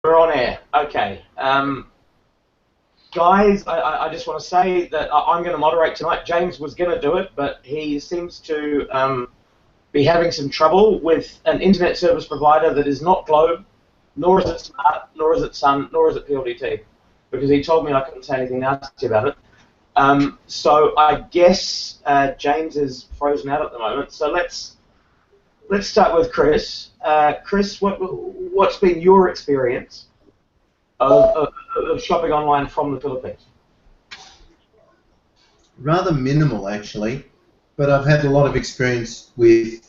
We're on air. Okay. Guys, I just want to say that I'm going to moderate tonight. James was going to do it, but he seems to be having some trouble with an internet service provider that is not Globe, nor is it Smart, nor is it Sun, nor is it PLDT, because he told me I couldn't say anything nasty about it. So I guess James is frozen out at the moment. So let's start with Chris. Chris, what's been your experience of shopping online from the Philippines? Rather minimal, actually, but I've had a lot of experience with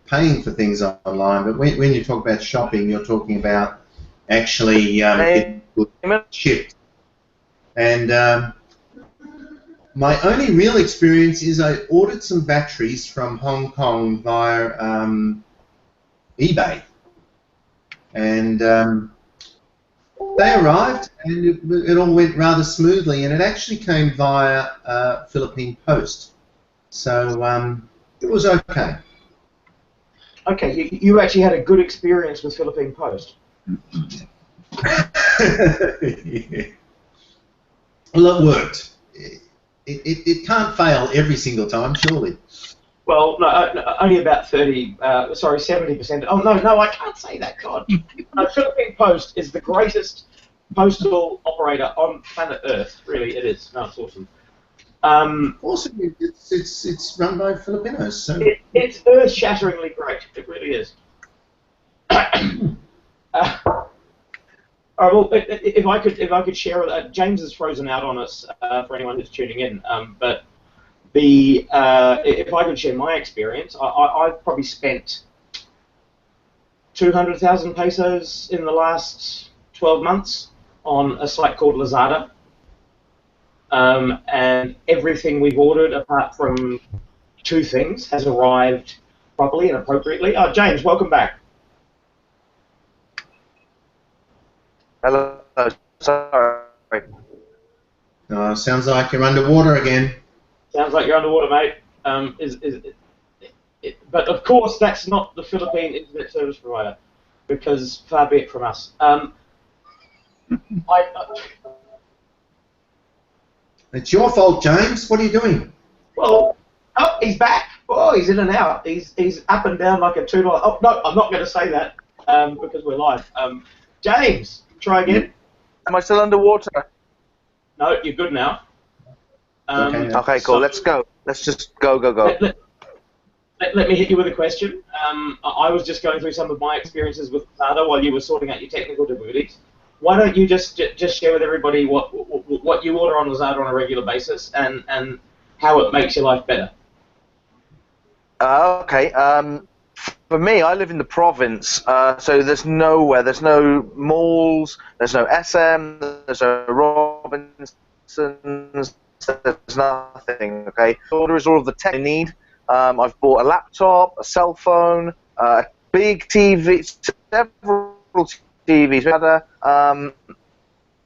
paying for things online. But when you talk about shopping, you're talking about actually getting goods shipped. And my only real experience is I ordered some batteries from Hong Kong via eBay. And they arrived, and it all went rather smoothly, and it actually came via Philippine Post. So it was okay. Okay, you actually had a good experience with Philippine Post. Yeah. Well, it worked. It can't fail every single time, surely. Well, no, only about 70%. Oh, no, I can't say that, God. Philippine Post is the greatest postal operator on planet Earth. Really, it is. No, it's awesome. Also, it's run by Filipinos. So. It's earth-shatteringly great. It really is. All right, well, if I could share, James is frozen out on us for anyone who's tuning in. But if I could share my experience, I've probably spent 200,000 pesos in the last 12 months on a site called Lazada, and everything we've ordered, apart from two things, has arrived properly and appropriately. Oh, James, welcome back. Hello, sorry. Sounds like you're underwater again. Sounds like you're underwater, mate. But of course, that's not the Philippine internet service provider, because far be it from us. It's your fault, James. What are you doing? Well, oh, he's back. Oh, he's in and out. He's up and down like a $2. Oh no, I'm not going to say that because we're live. James, try again. Am I still underwater? No, you're good now. Okay, cool. Let's go. Let's just go. Let me hit you with a question. I was just going through some of my experiences with Lazada while you were sorting out your technical difficulties. Why don't you just share with everybody what you order on Lazada on a regular basis and how it makes your life better? Okay. For me, I live in the province, so there's nowhere. There's no malls. There's no SM. There's no Robinsons. There's nothing. Okay. Order is all of the tech I need. I've bought a laptop, a cell phone, a big TV, several TVs,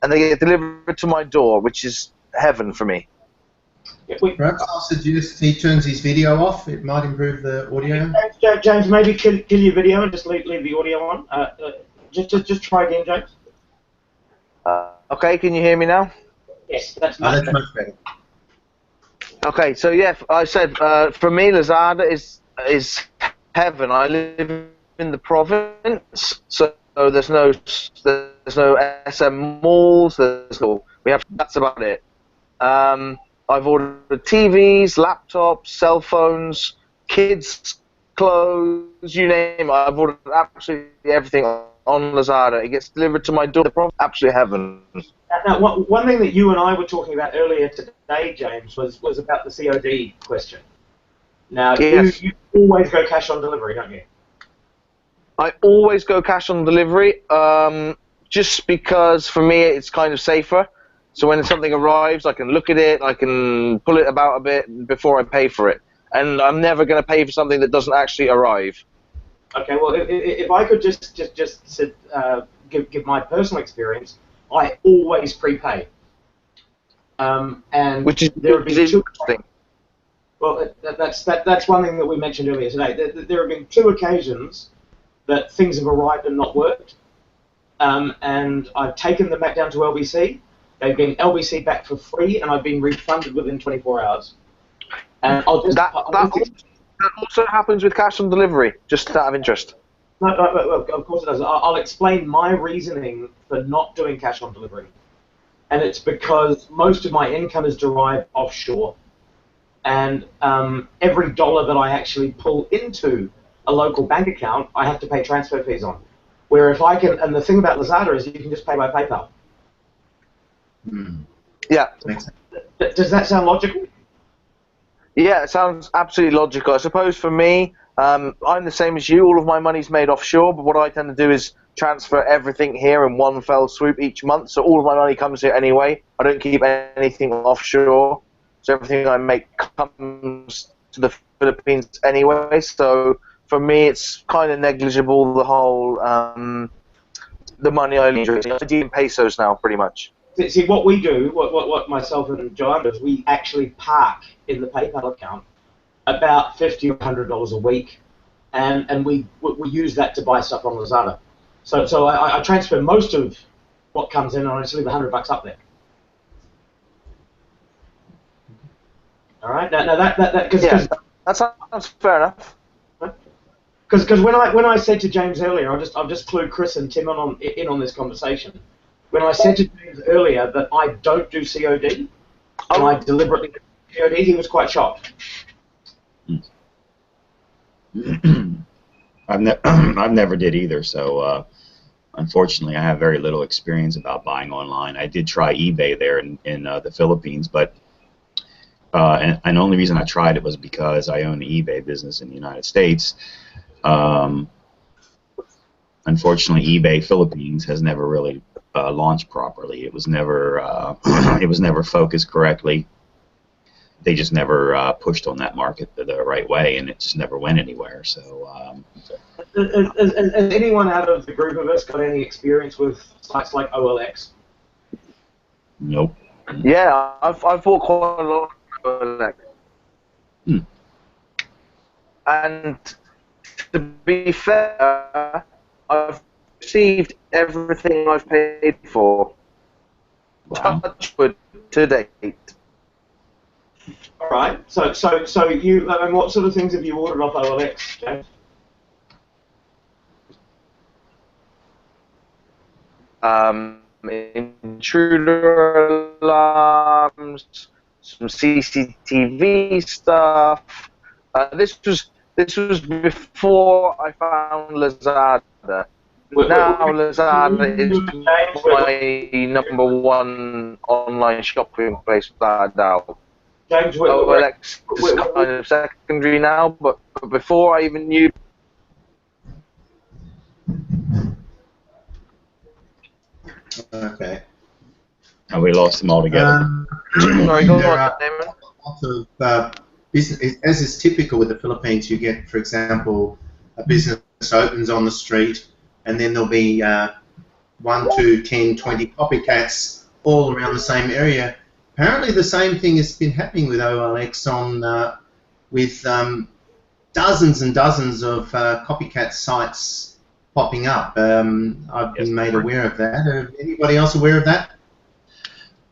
and they get delivered to my door, which is heaven for me. Perhaps I'll suggest he turns his video off. It might improve the audio. James, maybe kill your video and just leave the audio on. Just try again, James. Okay, can you hear me now? Yes, that's much better. Okay, so yeah, I said for me, Lazada is heaven. I live in the province, so there's no SM malls. That's about it. I've ordered TVs, laptops, cell phones, kids' clothes, you name it. I've ordered absolutely everything on Lazada. It gets delivered to my door. Absolute heaven. Now, one thing that you and I were talking about earlier today, James, was about the COD question. Now, yes. you always go cash on delivery, don't you? I always go cash on delivery, just because for me it's kind of safer. So when something arrives, I can look at it, I can pull it about a bit before I pay for it. And I'm never going to pay for something that doesn't actually arrive. Okay, well, if I could just give my personal experience, I always prepay. And which is there have been interesting. Well, that's one thing that we mentioned earlier today. There have been 2 occasions that things have arrived and not worked. and I've taken them back down to LBC. They've been LBC back for free, and I've been refunded within 24 hours. And That also happens with cash on delivery, just out of interest. No, of course it does. I'll explain my reasoning for not doing cash on delivery. And it's because most of my income is derived offshore. And every dollar that I actually pull into a local bank account, I have to pay transfer fees on. Where if I can, and the thing about Lazada is you can just pay by PayPal. Yeah. Does that sound logical? Yeah, it sounds absolutely logical. I suppose for me, I'm the same as you. All of my money's made offshore, but what I tend to do is transfer everything here in one fell swoop each month. So all of my money comes here anyway. I don't keep anything offshore. So everything I make comes to the Philippines anyway. So for me, it's kind of negligible, the whole, the money I leave. I do in pesos now, pretty much. See, what we do, what myself and Joanne do, is we actually park in the PayPal account about $50 or $100 a week, and we use that to buy stuff on Lazada. So I transfer most of what comes in, and I just leave $100 up there. All right. Now that sounds fair enough. Because when I said to James earlier, I'll just clue Chris and Tim in on this conversation. When I said to James earlier that I don't do COD, and I deliberately do COD, he was quite shocked. I've never did either, so unfortunately I have very little experience about buying online. I did try eBay there in the Philippines, but and the only reason I tried it was because I own the eBay business in the United States. Unfortunately, eBay Philippines has never really launched properly. It was never focused correctly. They just never pushed on that market the right way, and it just never went anywhere. So, has anyone out of the group of us got any experience with sites like OLX? Nope. Yeah, I've bought quite a lot of OLX. And to be fair, I've received everything I've paid for. Wow. Touch wood to date. All right. So you, and what sort of things have you ordered off OLX, James? Intruder alarms, some CCTV stuff. This was before I found Lazada. Now Lazada is my number one online shopping place without a doubt. James, OLX is kind of secondary now, but before I even knew. Okay. And we lost them all together. Sorry, go there on, are Damon. lots of business, as is typical with the Philippines. You get, for example, a business opens on the street, and then there'll be 1, 2, 10, 20 copycats all around the same area. Apparently, the same thing has been happening with OLX with dozens and dozens of copycat sites popping up. I've been made aware of that. Are anybody else aware of that?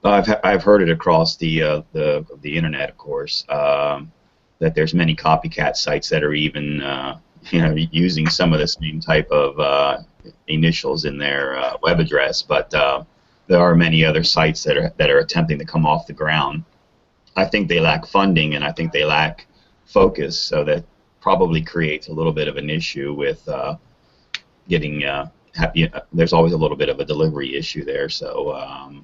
I've heard it across the internet, of course, that there's many copycat sites that are even using some of the same type of initials in their web address, but there are many other sites that are attempting to come off the ground. I think they lack funding, and I think they lack focus, so that probably creates a little bit of an issue with getting there's always a little bit of a delivery issue there, so I'm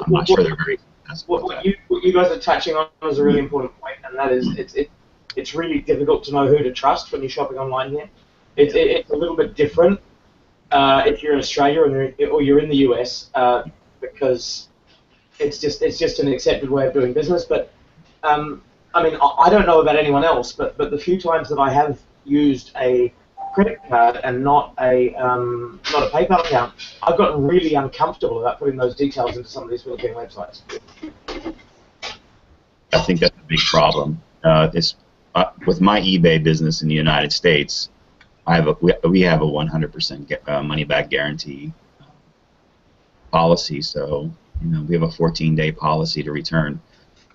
not sure they're very successful. What you guys are touching on is a really important point, and that is it's really difficult to know who to trust when you're shopping online here. It's a little bit different if you're in Australia or you're in the US, because it's just an accepted way of doing business. But I mean, I don't know about anyone else, but the few times that I have used a credit card and not a PayPal account, I've gotten really uncomfortable about putting those details into some of these Philippine websites. I think that's a big problem. With my eBay business in the United States, we have a 100% money back guarantee. policy, so we have a 14-day policy to return.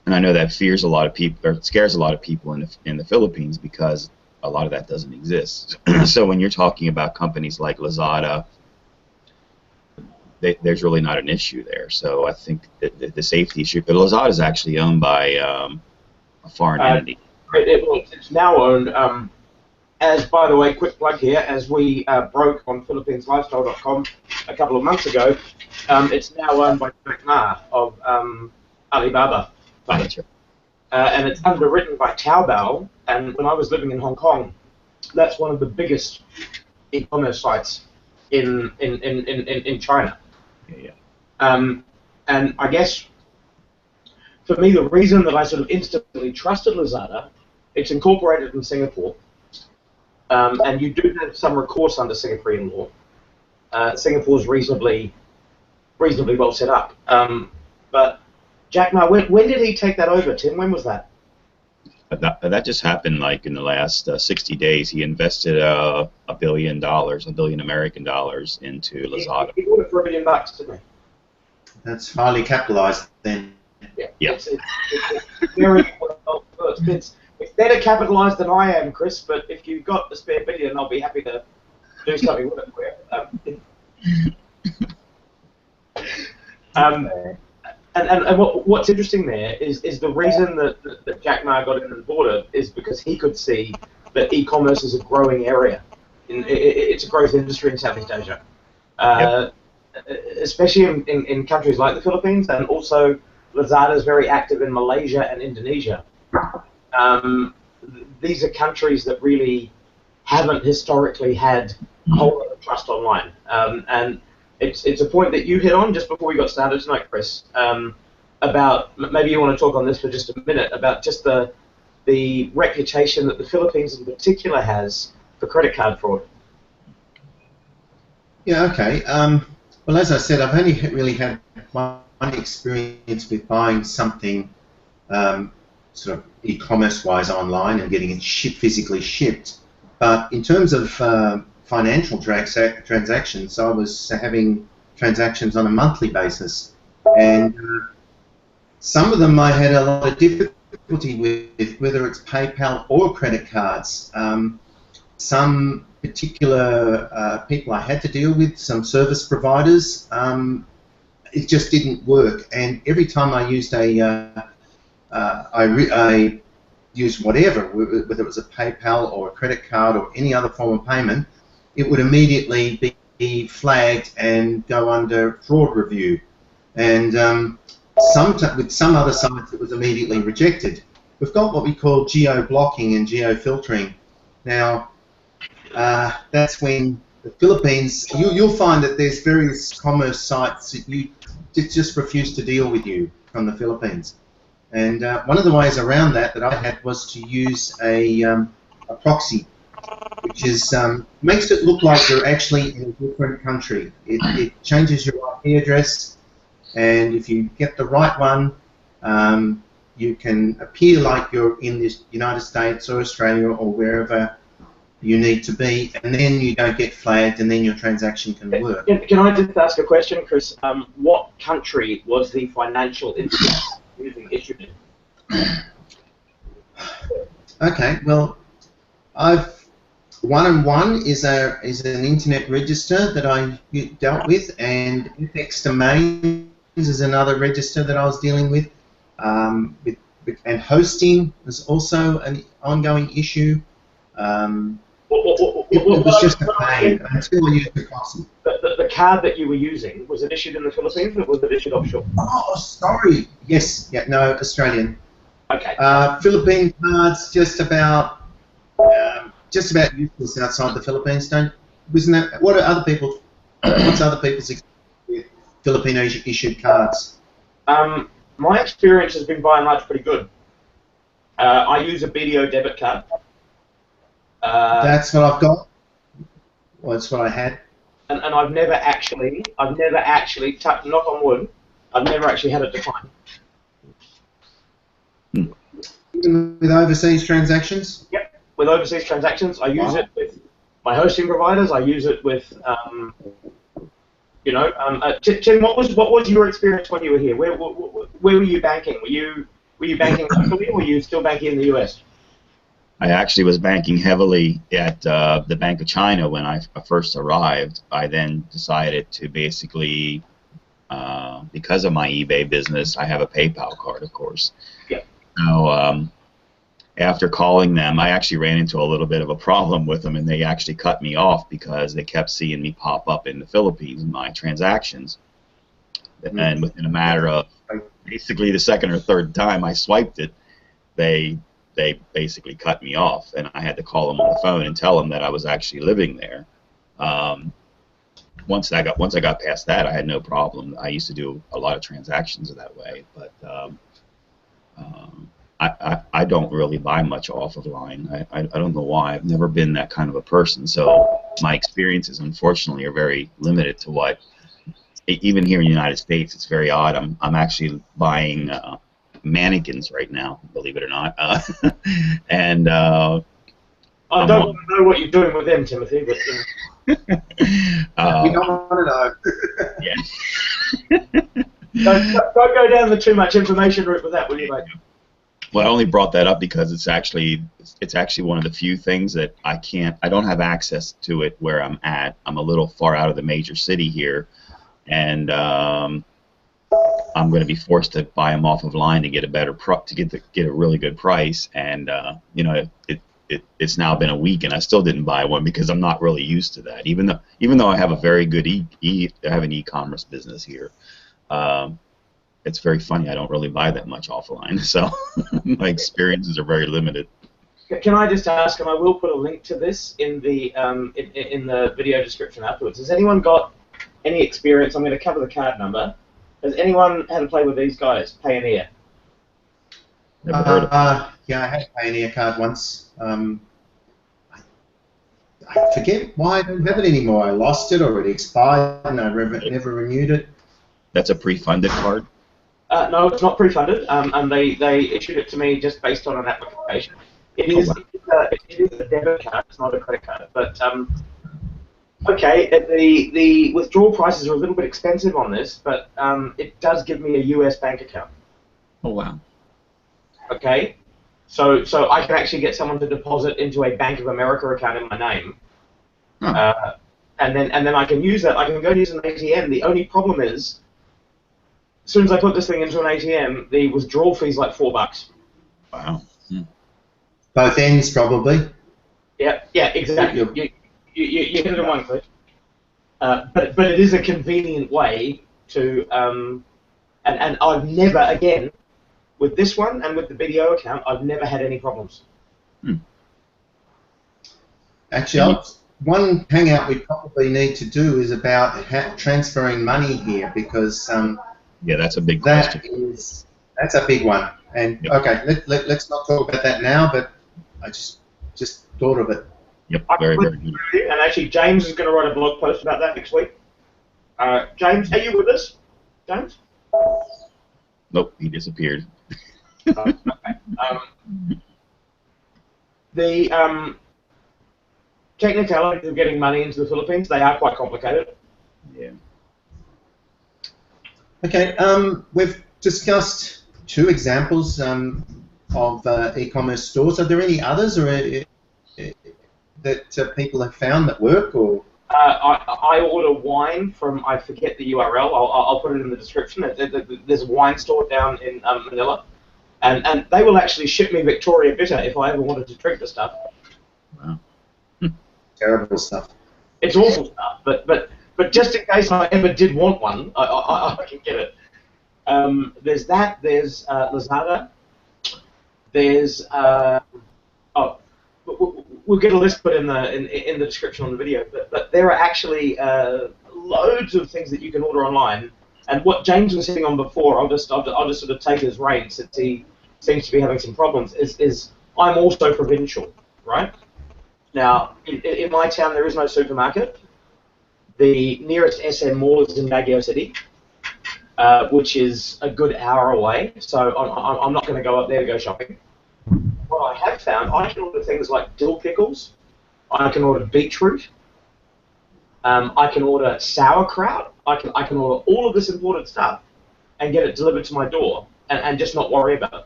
And I know that scares a lot of people in the Philippines because a lot of that doesn't exist. So when you're talking about companies like Lazada, there's really not an issue there. So I think that the safety issue, but Lazada is actually owned by a foreign entity. It's now owned, as by the way, quick plug here, as we broke on PhilippinesLifestyle.com a couple of months ago, it's now owned by Jack Ma of Alibaba. And it's underwritten by Taobao, and when I was living in Hong Kong, that's one of the biggest e-commerce sites in China. Yeah. And I guess for me, the reason that I sort of instantly trusted Lazada, it's incorporated in Singapore, and you do have some recourse under Singaporean law. Singapore's reasonably well set up, but Jack Ma, when did he take that over, Tim? When was that? That just happened like in the last 60 days. He invested $1 billion American dollars into Lazada. He bought it for $1 billion, didn't he? That's highly capitalized then. Yeah. It's very well. It's better capitalized than I am, Chris. But if you've got a spare $1 billion, I'll be happy to do something with it for you. And what's interesting there is the reason that Jack Ma got in and bought it is because he could see that e-commerce is a growing area. It's a growth industry in Southeast Asia, especially in countries like the Philippines, and also Lazada is very active in Malaysia and Indonesia. These are countries that really haven't historically had a whole lot of trust online, and it's a point that you hit on just before we got started tonight, Chris, about, maybe you want to talk on this for just a minute, about just the reputation that the Philippines in particular has for credit card fraud. Yeah, okay. Well, as I said, I've only really had one experience with buying something sort of e-commerce-wise online and getting it physically shipped. But in terms of financial transactions, I was having transactions on a monthly basis, and some of them I had a lot of difficulty with, whether it's PayPal or credit cards. Some particular people I had to deal with, some service providers, it just didn't work. And every time I used I used whatever, whether it was a PayPal or a credit card or any other form of payment, it would immediately be flagged and go under fraud review. And with some other sites, it was immediately rejected. We've got what we call geo-blocking and geo-filtering. Now, that's when the Philippines, you'll find that there's various commerce sites that just refuse to deal with you from the Philippines. And one of the ways around that I had was to use a proxy, which is makes it look like you're actually in a different country. It changes your IP address, and if you get the right one, you can appear like you're in the United States or Australia or wherever you need to be, and then you don't get flagged, and then your transaction can work. Can I just ask a question, Chris? What country was the financial instrument using issued in? Okay, well, 1&1 is an internet register that I dealt with, and FX Domains is another register that I was dealing with. And hosting was also an ongoing issue. It was just a pain until I used the proxy. The card that you were using, was it issued in the Philippines or was it issued offshore? Oh, sorry. Yes. Yeah. No, Australian. Okay. Philippine cards just about useless outside the Philippines. Wasn't that? What's other people's experience with Filipino issued cards? My experience has been by and large pretty good. I use a BDO debit card. That's what I've got. Well, that's what I had. And I've never actually, knock on wood, I've never actually had it declined. Even with overseas transactions? Yep, with overseas transactions, I use it with my hosting providers. I use it with You know, Tim, what was your experience when you were here? Where were you banking? Were you banking locally, or were you still banking in the US? I actually was banking heavily at the Bank of China when I first arrived. I then decided to basically, because of my eBay business, I have a PayPal card, of course. Yeah. So after calling them, I actually ran into a little bit of a problem with them, and they actually cut me off because they kept seeing me pop up in the Philippines in my transactions. And within a matter of basically the second or third time I swiped it, they basically cut me off, and I had to call them on the phone and tell them that I was actually living there. Once I got past that, I had no problem. I used to do a lot of transactions that way, but I don't really buy much off of line. I don't know why. I've never been that kind of a person. So my experiences, unfortunately, are very limited to what. Even here in the United States, it's very odd. I'm actually buying mannequins right now, believe it or not. And I don't want to know what you're doing with them, Timothy. But we don't want to know. Yeah. Don't go down the too much information route with that, will you, mate? Well, I only brought that up because it's actually one of the few things that I don't have access to it where I'm at. I'm a little far out of the major city here, and I'm going to be forced to buy them off of line to get a better get a really good price. And you know, it's now been a week, and I still didn't buy one because I'm not really used to that. Even though I have a very good I have an e-commerce business here. It's very funny. I don't really buy that much offline, so my experiences are very limited. Can I just ask, and I will put a link to this in the in the video description afterwards. Has anyone got any experience? I'm going to cover the card number. Has anyone had to play with these guys, Payoneer? Never heard of it. Yeah, I had a Payoneer card once. I forget why I don't have it anymore. I lost it, or it expired, and I never renewed it. That's a pre-funded card? No, it's not pre-funded, and they issued it to me just based on an application. It is a debit card, it's not a credit card. But okay, the withdrawal prices are a little bit expensive on this, but it does give me a US bank account. Oh wow. Okay, so I can actually get someone to deposit into a Bank of America account in my name, and then I can use that. I can go and use an ATM. The only problem is, as soon as I put this thing into an ATM, the withdrawal fee is like $4. Wow. Both ends, probably. Yeah, exactly. You hit it in one click. But it is a convenient way to, and I've never, again, with this one and with the BDO account, I've never had any problems. Actually, one hangout we probably need to do is about transferring money here, because yeah, that's a big question. That's a big one. And yep. Okay, let's not talk about that now, but I just thought of it. Yep, very good. And actually, James is going to write a blog post about that next week. James, are you with us? James? Nope, he disappeared. Okay. The technicalities of getting money into the Philippines, they are quite complicated. Yeah. Okay, we've discussed two examples of e-commerce stores. Are there any others that people have found that work? Or I order wine from, I forget the URL, I'll put it in the description. There's a wine store down in Manila, and they will actually ship me Victoria Bitter if I ever wanted to drink the stuff. Wow. Terrible stuff. It's awful stuff, but just in case I ever did want one, I can get it. There's that. There's Lazada. There's we'll get a list put in the description on the video. But there are actually loads of things that you can order online. And what James was hitting on before, I'll just sort of take his reign since he seems to be having some problems. Is I'm also provincial, right? Now in my town there is no supermarket. The nearest SM mall is in Baguio City, which is a good hour away, so I'm not going to go up there to go shopping. What I have found, I can order things like dill pickles, I can order beetroot, I can order sauerkraut, I can order all of this imported stuff and get it delivered to my door and just not worry about it.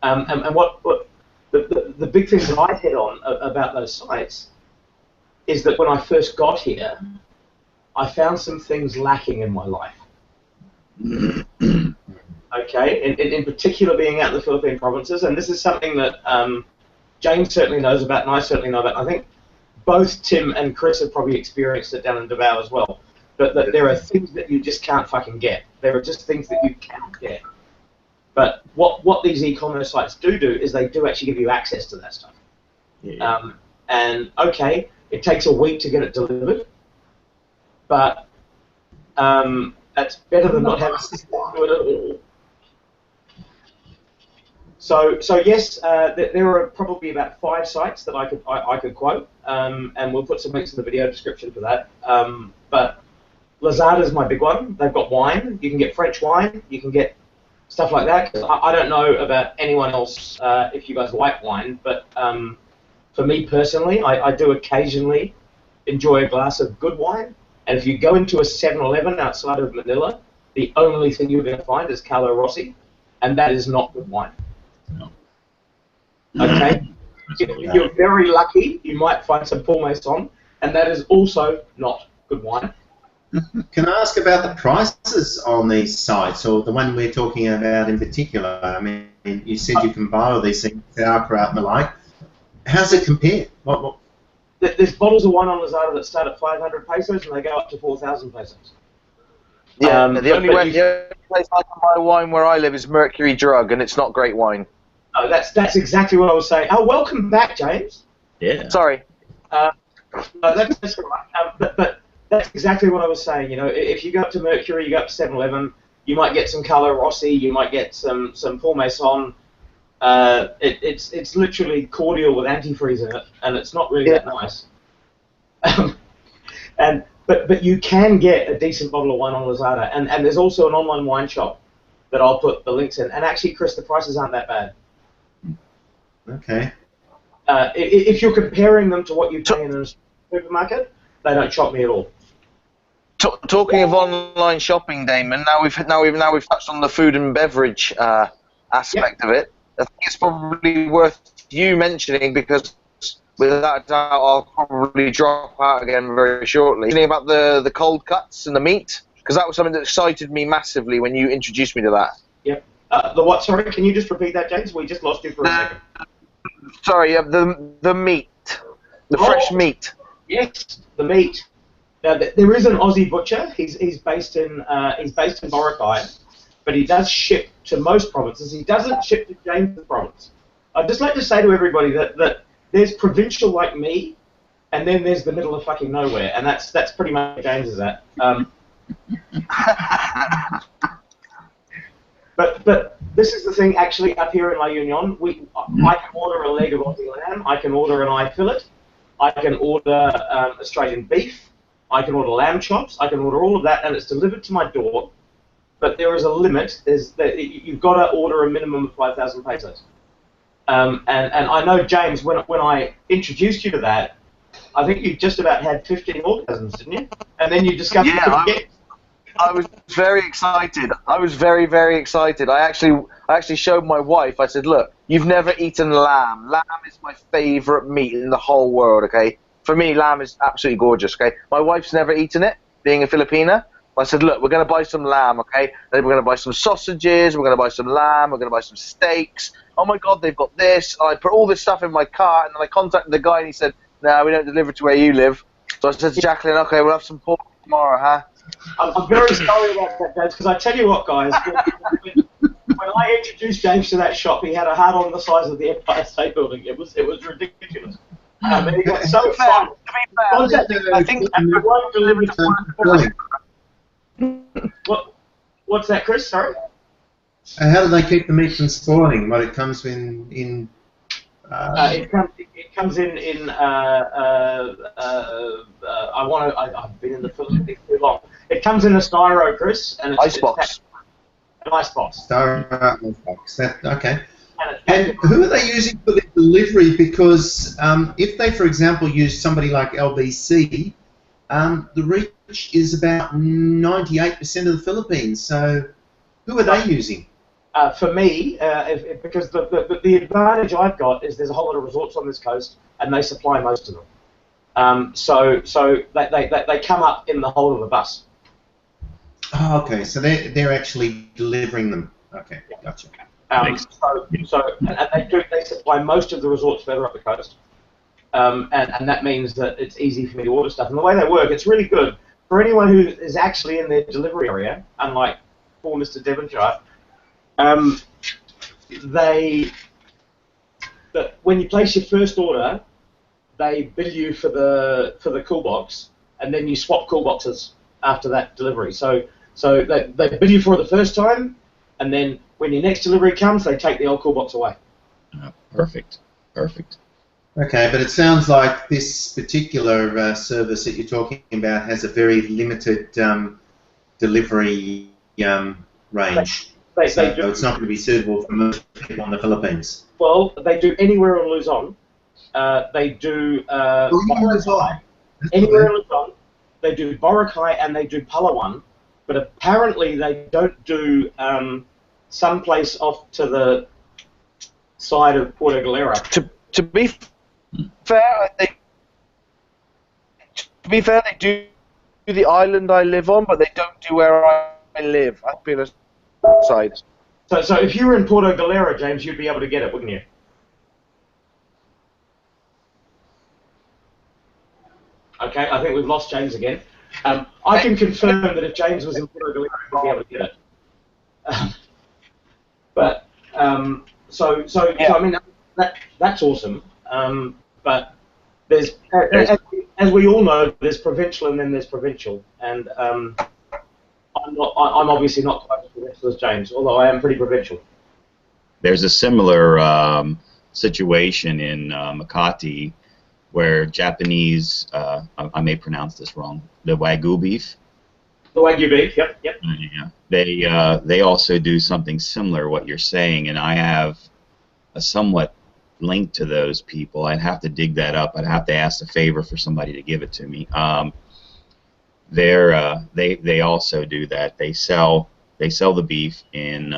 And what the big thing that I hit on about those sites is that when I first got here, I found some things lacking in my life. Okay, in particular being out in the Philippine provinces, and this is something that James certainly knows about, and I certainly know about. I think both Tim and Chris have probably experienced it down in Davao as well. But there are things that you just can't fucking get. There are just things that you can't get. But what these e-commerce sites do is they do actually give you access to that stuff. Yeah. And okay, it takes a week to get it delivered, but that's better than not having to do it at all. So yes, there are probably about 5 sites that I could quote, and we'll put some links in the video description for that. But Lazada is my big one. They've got wine. You can get French wine. You can get stuff like that. I don't know about anyone else if you guys like wine, but for me personally, I do occasionally enjoy a glass of good wine. And if you go into a 7-Eleven outside of Manila, the only thing you're going to find is Carlo Rossi, and that is not good wine. No. Okay? If you're very lucky, you might find some Paul Maison, and that is also not good wine. Can I ask about the prices on these sites, or the one we're talking about in particular? I mean, you said you can buy all these things, sauerkraut and the like. How's it compare? What? There's bottles of wine on Lazada that start at 500 pesos and they go up to 4,000 pesos. Yeah, the only place I can buy wine where I live is Mercury Drug, and it's not great wine. Oh, that's exactly what I was saying. Oh, welcome back, James. Yeah. Sorry. No, that's all right. But that's exactly what I was saying. You know, if you go up to Mercury, you go up to 7-Eleven, you might get some Carlo Rossi, you might get some Paul Maison. It's literally cordial with antifreeze in it, and it's not really that nice. But you can get a decent bottle of wine on Lazada, and there's also an online wine shop that I'll put the links in. And actually, Chris, the prices aren't that bad. Okay. If you're comparing them to what you pay in a supermarket, they don't shock me at all. Talking of online shopping, Damon, now we've touched on the food and beverage aspect of it. I think it's probably worth you mentioning, because without a doubt I'll probably drop out again very shortly. Thinking about the cold cuts and the meat, because that was something that excited me massively when you introduced me to that. Yep. The what? Sorry, can you just repeat that, James? We just lost you for a second. Sorry, the meat, the fresh meat. Yes, the meat. Now there is an Aussie butcher. He's based in Boracay, but he does ship to most provinces. He doesn't ship to James's province. I'd just like to say to everybody that there's provincial like me, and then there's the middle of fucking nowhere, and that's pretty much where James is at. But this is the thing, actually, up here in La Union, I can order a leg of Aussie lamb, I can order an eye fillet, I can order Australian beef, I can order lamb chops, I can order all of that, and it's delivered to my door. But there is a limit. You've got to order a minimum of 5,000 pesos. And I know, James, when I introduced you to that, I think you just about had 15 orgasms, didn't you? And then you discovered I was very excited. I was very, very excited. I actually showed my wife. I said, look, you've never eaten lamb. Lamb is my favorite meat in the whole world, okay? For me, lamb is absolutely gorgeous, okay? My wife's never eaten it, being a Filipina. I said, look, we're going to buy some lamb, okay? Then we're going to buy some sausages, we're going to buy some lamb, we're going to buy some steaks. Oh, my God, they've got this. I put all this stuff in my cart, and then I contacted the guy, and he said, no, we don't deliver to where you live. So I said to Jacqueline, okay, we'll have some pork tomorrow, huh? I'm very sorry about that, James, because I tell you what, guys, when I introduced James to that shop, he had a heart on the size of the Empire State Building. It was ridiculous. And he got so excited. I think it won't deliver to What's that, Chris? Sorry? How do they keep the meat from spoiling? What, it comes in it comes in I've been in the Philippines too long. It comes in a styro, Chris, and it's icebox. An icebox. Styro icebox. Okay. And who are they using for the delivery? Because if they, for example, use somebody like LBC, the is about 98% of the Philippines. So who are they using? For me, because the advantage I've got is there's a whole lot of resorts on this coast, and they supply most of them. So they come up in the whole of a bus. Oh, okay. So they're actually delivering them. Okay, gotcha. And they supply most of the resorts further up the coast, and that means that it's easy for me to order stuff. And the way they work, it's really good for anyone who is actually in their delivery area, unlike poor Mr. Devonshire. When you place your first order, they bill you for the cool box, and then you swap cool boxes after that delivery. So they bill you for it the first time, and then when your next delivery comes, they take the old cool box away. Perfect. Okay, but it sounds like this particular service that you're talking about has a very limited delivery range. So it's not going to be suitable for most people in the Philippines. Well, they do anywhere on Luzon. They do Boracay. Anywhere in Luzon. They do Boracay and they do Palawan, but apparently they don't do someplace off to the side of Puerto Galera. To be fair, they do the island I live on, but they don't do where I live. I've been aside. So if you were in Puerto Galera, James, you'd be able to get it, wouldn't you? Okay, I think we've lost James again. I can confirm that if James was in Puerto Galera, he'd be able to get it. So I mean, that's awesome. But there's, as we all know, there's provincial and then there's provincial, and I'm obviously not quite as provincial as James, although I am pretty provincial. There's a similar situation in Makati where Japanese, I may pronounce this wrong, the Wagyu beef. The Wagyu beef, yep. Yeah, they also do something similar what you're saying, and I have a somewhat link to those people. I'd have to dig that up. I'd have to ask a favor for somebody to give it to me. They also do that. They sell the beef in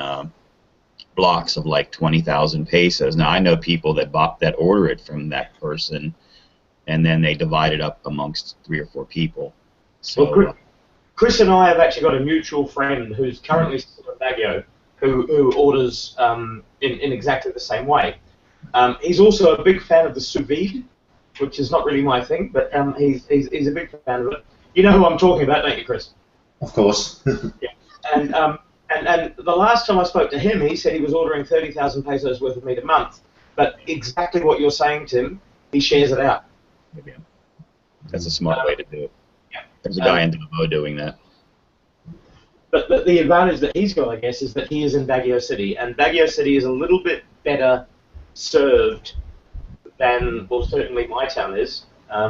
blocks of like 20,000 pesos. Now I know people that order it from that person, and then they divide it up amongst 3 or 4 people. So well, Chris and I have actually got a mutual friend who's currently still in Baguio who orders in exactly the same way. He's also a big fan of the sous vide, which is not really my thing, but he's a big fan of it. You know who I'm talking about, don't you, Chris? Of course. Yeah. And the last time I spoke to him, he said he was ordering 30,000 pesos worth of meat a month. But exactly what you're saying, Tim, he shares it out. Yeah. That's a smart way to do it. Yeah. There's a guy in Davao doing that. But the advantage that he's got, I guess, is that he is in Baguio City, and Baguio City is a little bit better served than, well, certainly my town is. I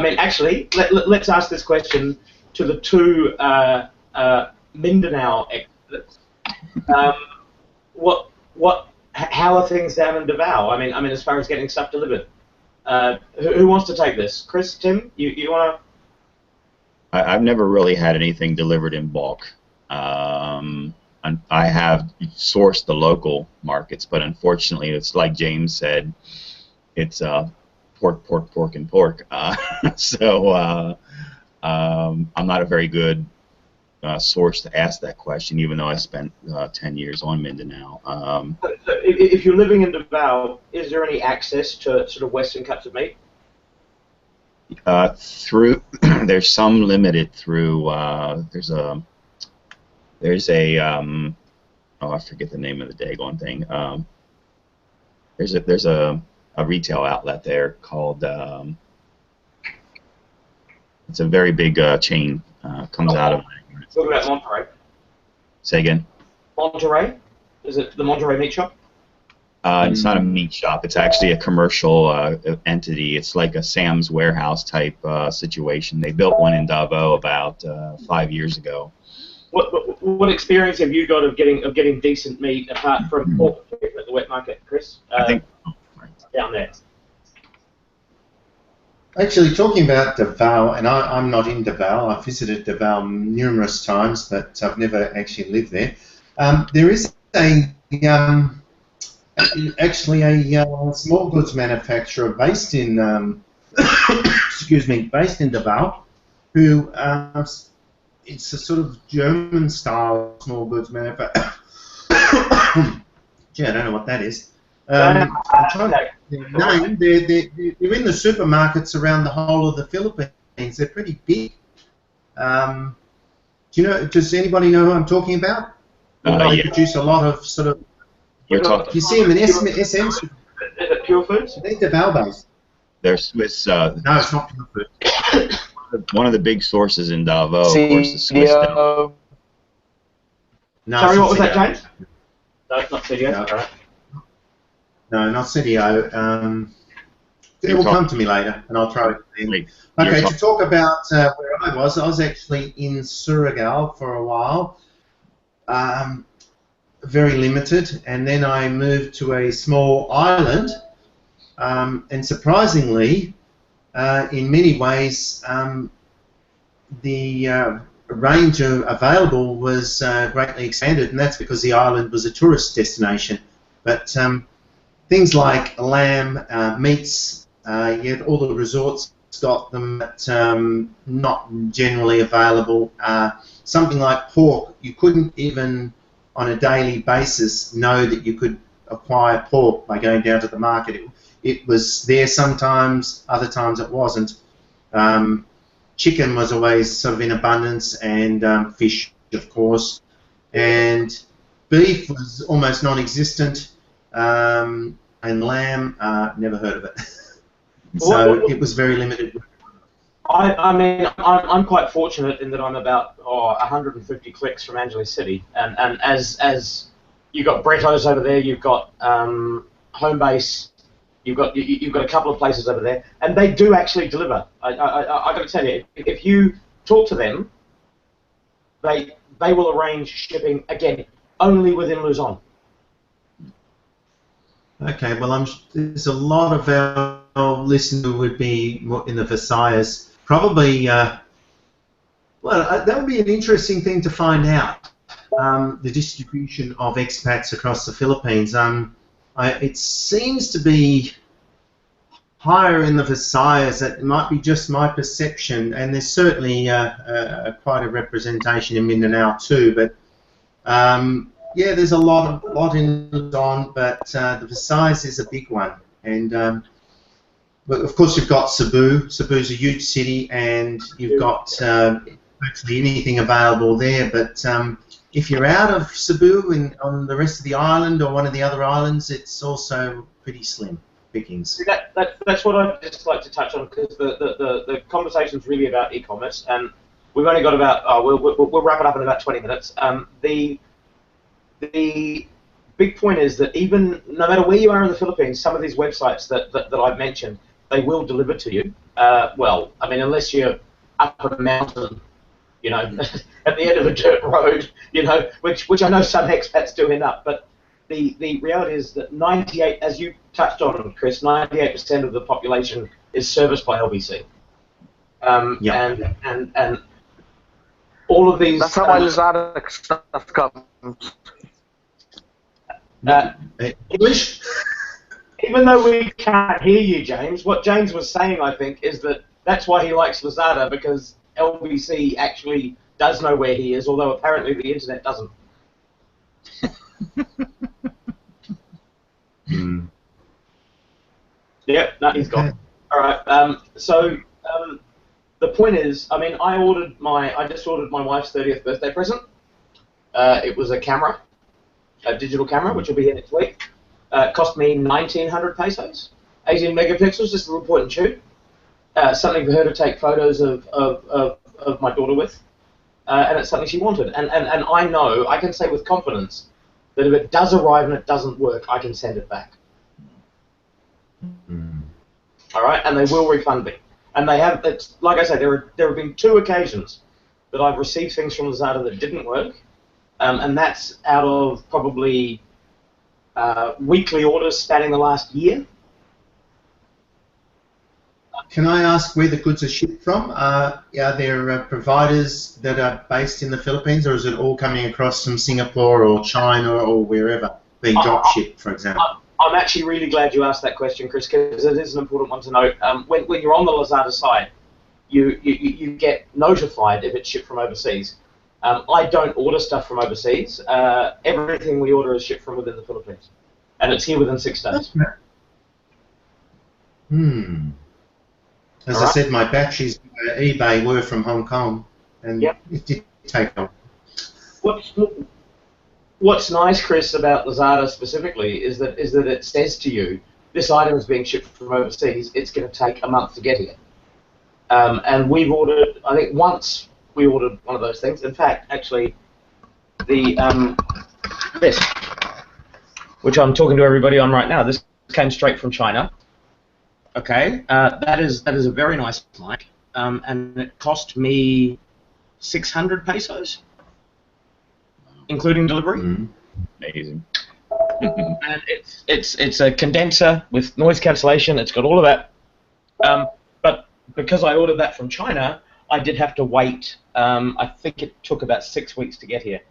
mean, actually, let's ask this question to the two Mindanao experts. How are things down in Davao? I mean, as far as getting stuff delivered. Who wants to take this? Chris, Tim, you want to? I've never really had anything delivered in bulk. I have sourced the local markets, but unfortunately, it's like James said, it's pork, and pork. So I'm not a very good source to ask that question, even though I spent 10 years on Mindanao. So if you're living in Davao, is there any access to sort of Western cuts of meat? There's some limited through. There's a I forget the name of the daggone thing. There's a retail outlet there called. It's a very big chain. Comes out of. What about Monterey? Say again. Monterey? Is it the Monterey meat shop? It's not a meat shop. It's actually a commercial entity. It's like a Sam's Warehouse type situation. They built one in Davao about 5 years ago. What experience have you got of getting decent meat apart from pork at the wet market, Chris? I think down there. Actually, talking about Davao, and I'm not in Davao. I've visited Davao numerous times, but I've never actually lived there. There is actually a small goods manufacturer based in excuse me, based in Davao, who it's a sort of German style small goods manufacturer. Gee, I don't know what that is. I'm trying to name. They're in the supermarkets around the whole of the Philippines. They're pretty big. Do you know? Does anybody know who I'm talking about? They produce a lot of sort of. You're talking. You see them in SM. Is it Pure Foods? They're Davao based. They're Swiss. No, it's not Pure Foods. One of the big sources in Davao, of course, is Swiss. No, sorry, what was that, James? No, it's not CDO. No. All right. No, not CDO. It will come to me later, and I'll try it then. Okay, to talk about where I was actually in Surigao for a while, very limited, and then I moved to a small island, and surprisingly, in many ways, the range available was greatly expanded, and that's because the island was a tourist destination. But things like lamb, meats, yet all the resorts got them, but not generally available. Something like pork, you couldn't even on a daily basis know that you could acquire pork by going down to the market. It was there sometimes, other times it wasn't. Chicken was always sort of in abundance, and fish, of course. And beef was almost non-existent, and lamb, never heard of it. So it was very limited. I mean, I'm quite fortunate in that I'm about 150 clicks from Angeles City, and as you've got Bretto's over there, you've got Homebase, you've got a couple of places over there, and they do actually deliver. I got to tell you, if you talk to them, they will arrange shipping again only within Luzon. Okay, well, there's a lot of our listeners who would be in the Visayas. Probably, well, that would be an interesting thing to find out, the distribution of expats across the Philippines. It seems to be higher in the Visayas. That might be just my perception, and there's certainly quite a representation in Mindanao too, but yeah, there's a lot in Luzon, but the Visayas is a big one. And but of course you've got Cebu. Cebu's a huge city, and you've got virtually anything available there. But if you're out of Cebu and on the rest of the island or one of the other islands, it's also pretty slim pickings. That's what I'd just like to touch on, because the conversation's really about e-commerce, and we've only got about we'll wrap it up in about 20 minutes. The big point is that even no matter where you are in the Philippines, some of these websites that I've mentioned, they will deliver to you. Well, I mean, unless you're up a mountain, you know, at the end of a dirt road, you know, which I know some expats do end up. But the reality is that 98, as you touched on, Chris, 98% of the population is serviced by LBC. And all of these. That's how my Lazada stuff comes. English? Even though we can't hear you, James, what James was saying, I think, is that's why he likes Lazada, because LBC actually does know where he is, although apparently the internet doesn't. Yep, no, he's gone. All right. So the point is, I mean, I just ordered my wife's 30th birthday present. It was a camera. A digital camera, which will be here next week. It cost me 1,900 pesos, 18 megapixels, just a little point and shoot. Something for her to take photos of my daughter with, and it's something she wanted. And I know, I can say with confidence, that if it does arrive and it doesn't work, I can send it back. All right, and they will refund me. And they have. It's like I said, there have been 2 occasions that I've received things from Lazada that didn't work. And that's out of probably weekly orders spanning the last year. Can I ask where the goods are shipped from? Are there providers that are based in the Philippines, or is it all coming across from Singapore or China or wherever, being drop shipped, for example? I'm actually really glad you asked that question, Chris, because it is an important one to note. When you're on the Lazada site, you get notified if it's shipped from overseas. I don't order stuff from overseas. Everything we order is shipped from within the Philippines, and it's here within 6 days. As I said, my batteries eBay were from Hong Kong, and it did take off. What's nice, Chris, about Lazada specifically is that it says to you, this item is being shipped from overseas. It's going to take a month to get here. And we've ordered, I think once we ordered one of those things. In fact, actually, this, which I'm talking to everybody on right now, this came straight from China. Okay, that is a very nice mic, and it cost me 600 pesos, including delivery. Amazing. And it's a condenser with noise cancellation. It's got all of that. But because I ordered that from China, I did have to wait. I think it took about 6 weeks to get here.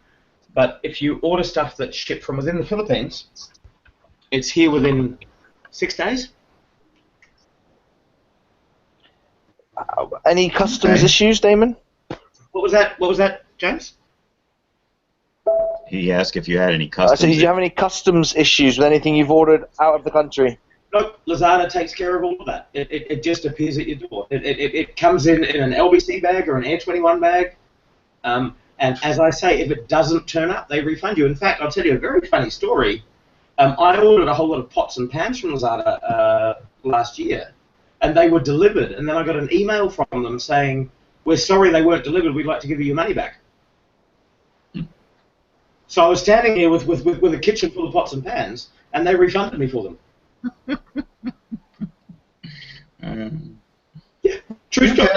But if you order stuff that's shipped from within the Philippines, it's here within 6 days. Any customs issues, Damon? What was that, James? He asked if you had any customs. So did you have any customs issues with anything you've ordered out of the country? Nope, Lazada takes care of all of that. It just appears at your door. It comes in an LBC bag or an Air 21 bag. And as I say, if it doesn't turn up, they refund you. In fact, I'll tell you a very funny story. I ordered a whole lot of pots and pans from Lazada last year, and they were delivered. And then I got an email from them saying, we're sorry they weren't delivered. We'd like to give you your money back. So I was standing here with a kitchen full of pots and pans, and they refunded me for them. Yeah, true story.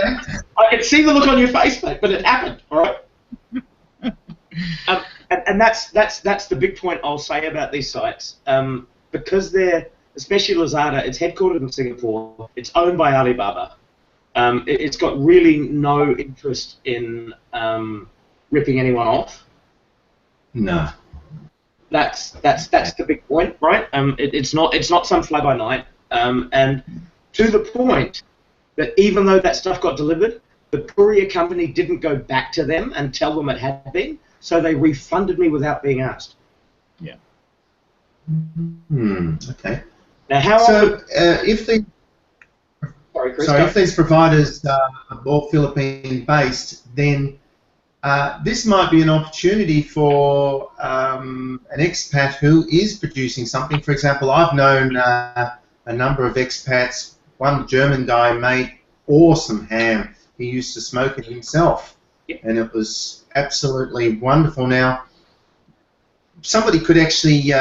I could see the look on your face, mate, but it happened. All right. And that's the big point I'll say about these sites, because they're, especially Lazada, it's headquartered in Singapore. It's owned by Alibaba. It's got really no interest in ripping anyone off. No. That's the big point, right? It's not some fly by night, and to the point that even though that stuff got delivered, the courier company didn't go back to them and tell them it had been, so they refunded me without being asked. Yeah. Okay. Now, how? So if these providers are more Philippine-based, then this might be an opportunity for an expat who is producing something. For example, I've known a number of expats. One German guy made awesome ham. He used to smoke it himself, and it was absolutely wonderful. Now, somebody could actually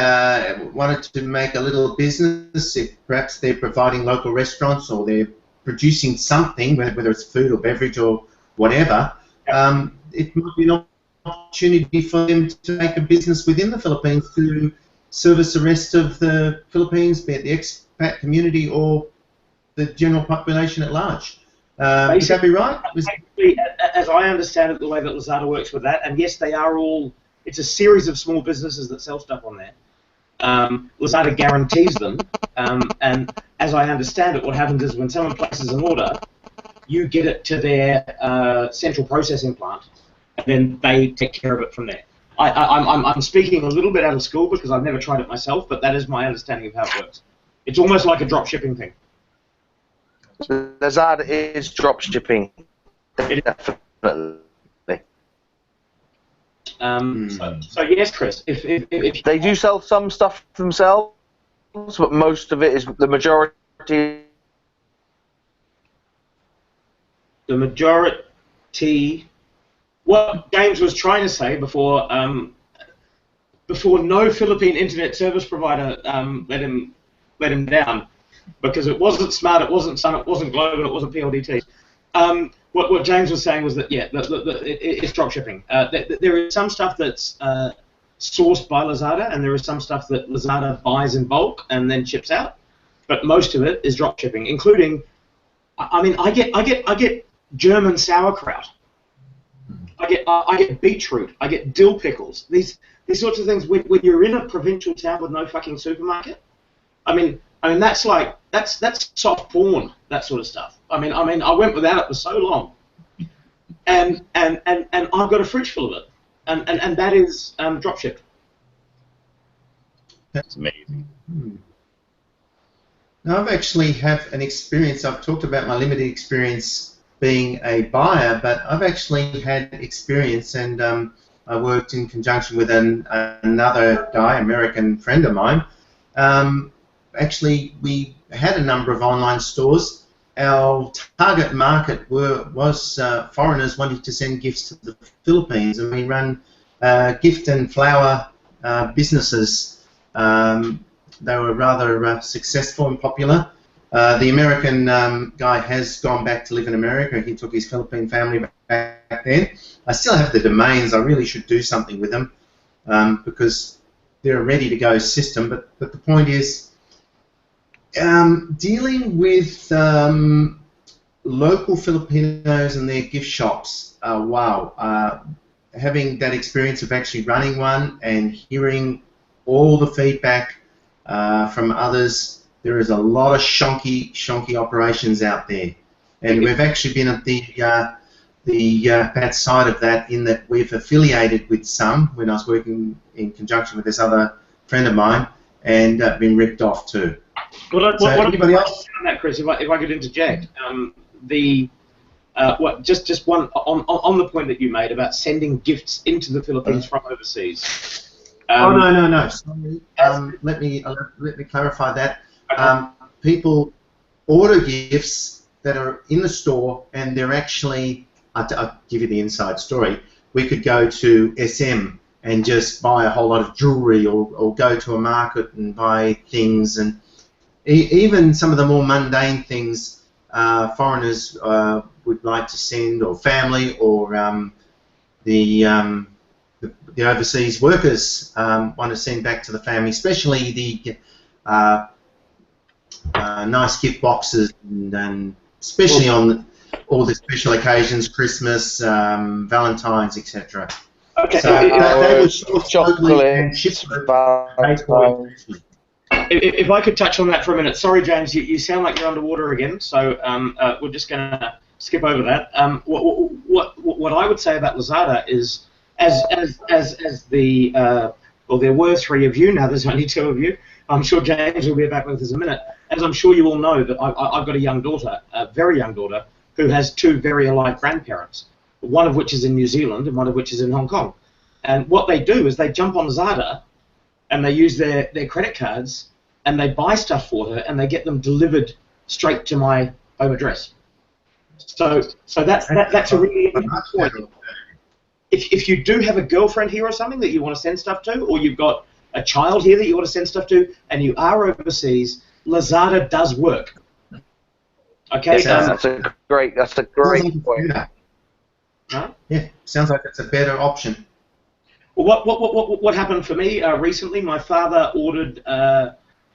wanted to make a little business. If perhaps they're providing local restaurants or they're producing something, whether it's food or beverage or whatever. It might be an opportunity for them to make a business within the Philippines to service the rest of the Philippines, be it the expat community or the general population at large. Would that be right? Basically, as I understand it, the way that Lazada works with that, and yes, they are all, it's a series of small businesses that sell stuff on there. Lazada guarantees them, and as I understand it, what happens is when someone places an order, you get it to their central processing plant, and then they take care of it from there. I'm speaking a little bit out of school because I've never tried it myself, but that is my understanding of how it works. It's almost like a drop shipping thing. Lazada is drop shipping, definitely. So yes, Chris, if They do sell some stuff themselves, but most of it is the majority. The majority, what James was trying to say before no Philippine internet service provider let him down, because it wasn't Smart, it wasn't Sun, it wasn't Globe, and it wasn't PLDT. What James was saying was that it's drop shipping. There is some stuff that's sourced by Lazada, and there is some stuff that Lazada buys in bulk and then ships out, but most of it is drop shipping, including I mean, I get German sauerkraut. I get beetroot. I get dill pickles. These sorts of things. When you're in a provincial town with no fucking supermarket, I mean that's soft porn. That sort of stuff. I mean I went without it for so long, and I've got a fridge full of it, and that is drop shipped. That's amazing. Now, I've actually have an experience. I've talked about my limited experience being a buyer, but I've actually had experience, and I worked in conjunction with another guy, American friend of mine. Actually, we had a number of online stores. Our target market was foreigners wanting to send gifts to the Philippines, and we run gift and flower businesses. They were rather successful and popular. The American guy has gone back to live in America. He took his Philippine family back then. I still have the domains. I really should do something with them because they're a ready-to-go system. But the point is, dealing with local Filipinos and their gift shops, wow. Having that experience of actually running one and hearing all the feedback from others, there is a lot of shonky operations out there, and we've actually been at the bad side of that in that we've affiliated with some when I was working in conjunction with this other friend of mine, and been ripped off too. What anybody else on that, Chris? If I could interject, just one on the point that you made about sending gifts into the Philippines from overseas. No. Sorry. Let me clarify that. Okay. People order gifts that are in the store, and they're actually. I'll give you the inside story. We could go to SM and just buy a whole lot of jewelry, or go to a market and buy things, and even some of the more mundane things foreigners would like to send, or family, or the overseas workers want to send back to the family, especially the nice gift boxes, and especially on all the special occasions, Christmas, Valentine's, etc. Okay. So they will source locally and ship If I could touch on that for a minute. Sorry, James, you sound like you're underwater again, so we're just going to skip over that. What I would say about Lazada is, as the well, there were 3 of you, now there's only 2 of you. I'm sure James will be back with us in a minute. As I'm sure you all know, that I've got a young daughter, a very young daughter, who has 2 very alike grandparents, one of which is in New Zealand and one of which is in Hong Kong. And what they do is they jump on Lazada and they use their credit cards and they buy stuff for her and they get them delivered straight to my home address. So that's a really important point. If you do have a girlfriend here or something that you want to send stuff to, or you've got a child here that you want to send stuff to, and you are overseas, Lazada does work. Okay, that's a great point. Huh? Yeah, sounds like it's a better option. Well, what happened for me recently? My father ordered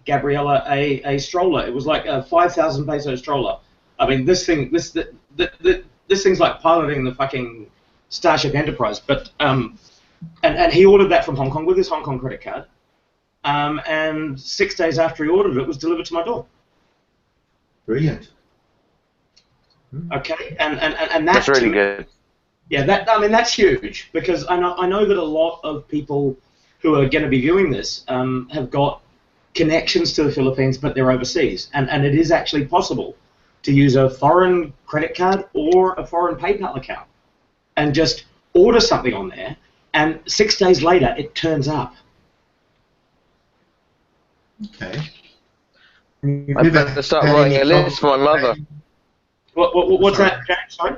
Gabriella a stroller. It was like a 5,000 peso stroller. I mean, this thing's like piloting the fucking Starship Enterprise. But and he ordered that from Hong Kong with his Hong Kong credit card. And 6 days after he ordered it, it was delivered to my door. Brilliant. Okay, and that's really good. Yeah, that's huge, because I know that a lot of people who are going to be viewing this have got connections to the Philippines, but they're overseas, and it is actually possible to use a foreign credit card or a foreign PayPal account and just order something on there, and 6 days later it turns up. Okay. I better start writing a list for my mother. What's that, Jack? Sorry?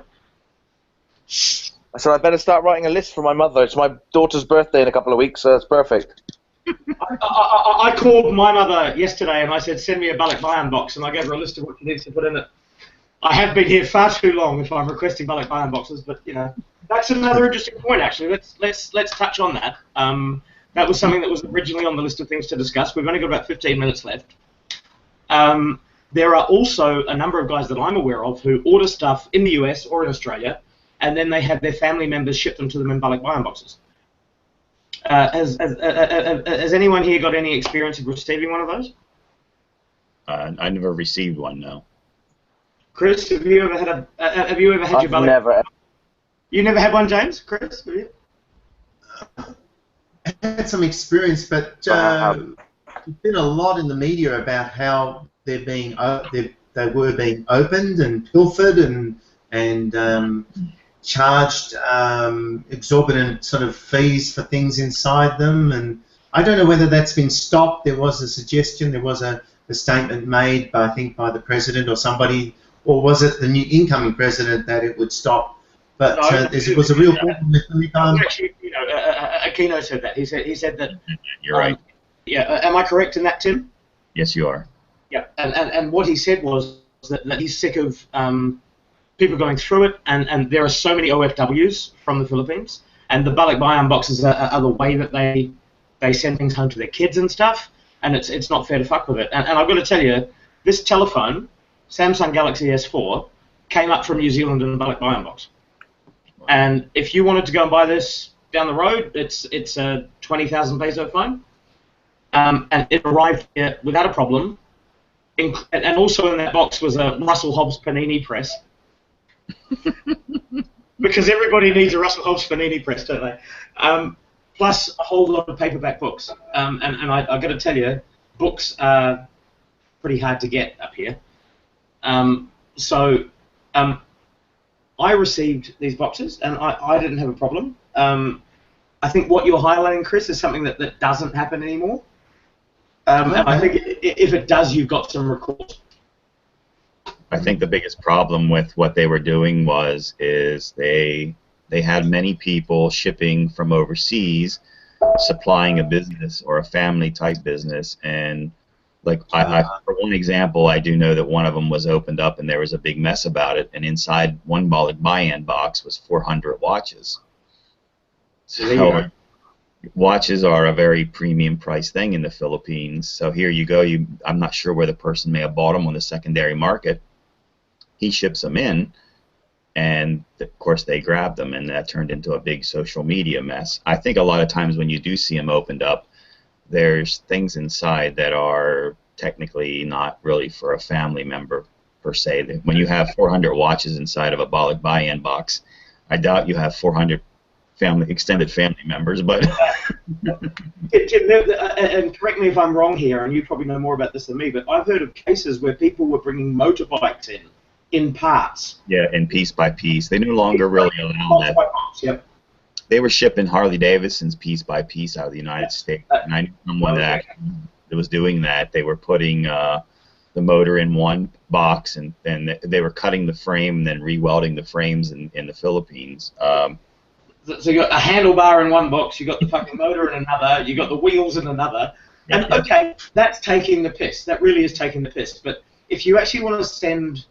I said I better start writing a list for my mother. It's my daughter's birthday in a couple of weeks, so it's perfect. I called my mother yesterday and I said, send me a balikbayan box, and I gave her a list of what she needs to put in it. I have been here far too long if I'm requesting balikbayan boxes, but you know, that's another interesting point actually. Let's touch on that. That was something that was originally on the list of things to discuss. We've only got about 15 minutes left. there are also a number of guys that I'm aware of who order stuff in the US or in Australia, and then they have their family members ship them to them in bulk buy-in boxes. Has anyone here got any experience of receiving one of those? I never received one, no. Chris, have you ever had your bulk? Never. You never had one, James? Chris, have you? I had some experience, but there's been a lot in the media about how they were being opened and pilfered and charged exorbitant sort of fees for things inside them, and I don't know whether that's been stopped. There was a suggestion, there was a statement made by, I think, by the president or somebody, or was it the new incoming president, that it would stop? But no, there was a real problem with them. Actually, Aquino said that. He said that. You're right. Yeah, am I correct in that, Tim? Yes, you are. Yeah, and what he said was that he's sick of people going through it, and there are so many OFWs from the Philippines, and the bulk buy-in boxes are the way that they send things home to their kids and stuff, and it's not fair to fuck with it. And I've got to tell you, this telephone, Samsung Galaxy S4, came up from New Zealand in a bulk buy-in box. And if you wanted to go and buy this down the road, it's a 20,000 peso phone, and it arrived here without a problem. And also in that box was a Russell Hobbs Panini press, because everybody needs a Russell Hobbs Panini press, don't they? Plus a whole lot of paperback books. And I got to tell you, books are pretty hard to get up here. I received these boxes, and I didn't have a problem. I think what you're highlighting, Chris, is something that doesn't happen anymore. And I think if it does, you've got some recourse. I think the biggest problem with what they were doing is they had many people shipping from overseas, supplying a business or a family-type business, and like for one example, I do know that one of them was opened up and there was a big mess about it, and inside one buy-in box was 400 watches. So watches are a very premium price thing in the Philippines. So here you go. I'm not sure where the person may have bought them on the secondary market. He ships them in, and of course they grabbed them, and that turned into a big social media mess. I think a lot of times when you do see them opened up, there's things inside that are technically not really for a family member per se. When you have 400 watches inside of a bulk buy-in box, I doubt you have 400 extended family members. But and correct me if I'm wrong here, and you probably know more about this than me, but I've heard of cases where people were bringing motorbikes in parts. Yeah, and piece by piece. They no longer really allow that. Yep. They were shipping Harley Davidsons piece by piece out of the United States, and I knew someone that was doing that. They were putting the motor in one box, and they were cutting the frame and then re-welding the frames in the Philippines. So you got a handlebar in one box, you got the fucking motor in another, you got the wheels in another, and okay, that's taking the piss. That really is taking the piss. But if you actually want to send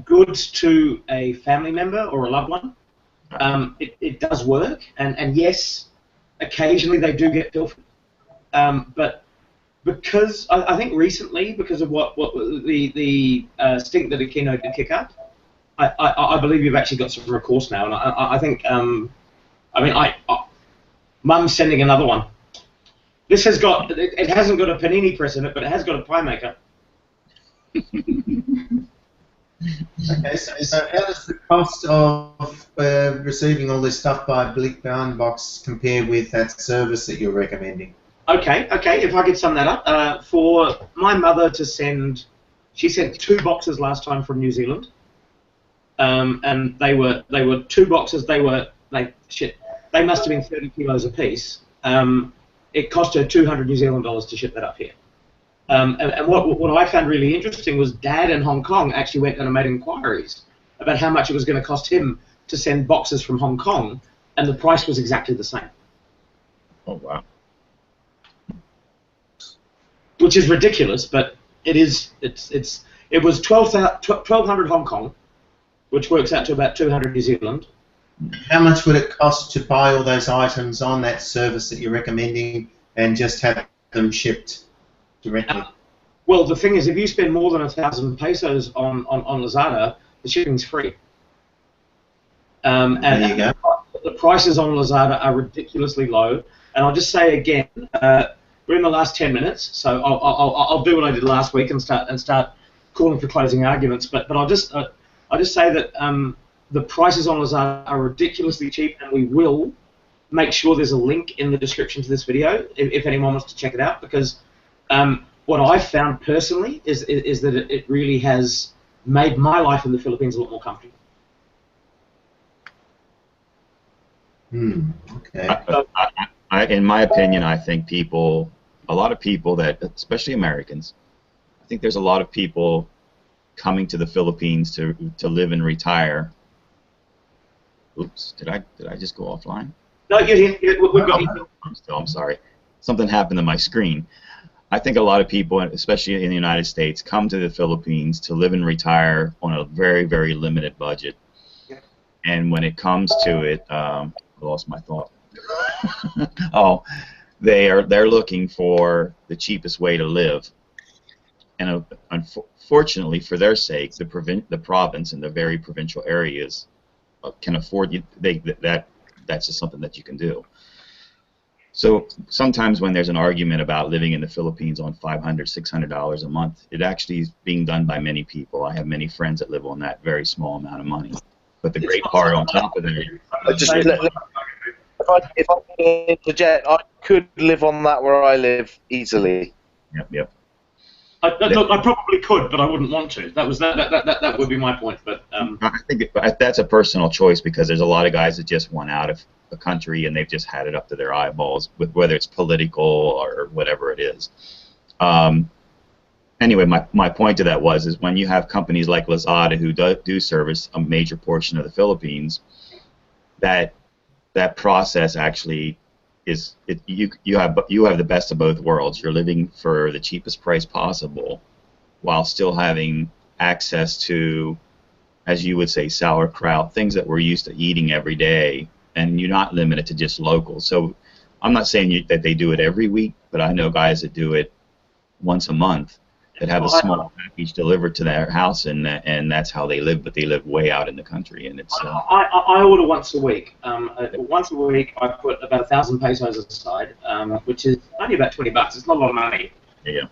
goods to a family member or a loved one, it does work, and yes, occasionally they do get pilfered. But because I think recently, because of what the stink that Aquino did kick up, I believe you've actually got some recourse now, and I think Mum's sending another one. This has got it hasn't got a panini press in it, but it has got a pie maker. Okay, so how does the cost of receiving all this stuff by bulk buy-in box compare with that service that you're recommending? Okay, if I could sum that up, for my mother to send, she sent 2 boxes last time from New Zealand, and they were 2 boxes. They must have been 30 kilos a piece. It cost her 200 New Zealand dollars to ship that up here. And what I found really interesting was Dad in Hong Kong actually went and made inquiries about how much it was going to cost him to send boxes from Hong Kong, and the price was exactly the same. Oh, wow. Which is ridiculous, but it was 1,200 Hong Kong, which works out to about 200 New Zealand. How much would it cost to buy all those items on that service that you're recommending and just have them shipped directly? Well, the thing is, if you spend more than 1,000 pesos on Lazada, the shipping's free. There you go. The prices on Lazada are ridiculously low. And I'll just say again, we're in the last 10 minutes, so I'll do what I did last week and start calling for closing arguments. But I'll just say that the prices on Lazada are ridiculously cheap, and we will make sure there's a link in the description to this video if anyone wants to check it out, because what I've found personally is that it really has made my life in the Philippines a lot more comfortable. Okay. In my opinion, I think a lot of people that, especially Americans, I think there's a lot of people coming to the Philippines to live and retire. Oops, did I just go offline? No, you're here. We've got you. I'm sorry. Something happened to my screen. I think a lot of people, especially in the United States, come to the Philippines to live and retire on a very, very limited budget. Yeah. And when it comes to it, I lost my thought. Oh, they're looking for the cheapest way to live. And unfortunately, for their sake, the province and the very provincial areas can afford that's just something that you can do. So sometimes when there's an argument about living in the Philippines on $500, $600 a month, it actually is being done by many people. I have many friends that live on that very small amount of money. But the great part on top of it, if I can interject, I could live on that where I live easily. Yep. Look, I probably could, but I wouldn't want to. That would be my point. But I think that's a personal choice, because there's a lot of guys that just want out of the country and they've just had it up to their eyeballs with whether it's political or whatever it is. Anyway, my point to that is when you have companies like Lazada who do service a major portion of the Philippines, that process actually is you have the best of both worlds. You're living for the cheapest price possible while still having access to, as you would say, sauerkraut, things that we're used to eating every day, and you're not limited to just local. So I'm not saying that they do it every week, but I know guys that do it once a month that have a small package delivered to their house, and that's how they live, but they live way out in the country. And it's I order once a week. Once a week I put about 1,000 pesos aside, which is only about $20. It's not a lot of money. Yeah.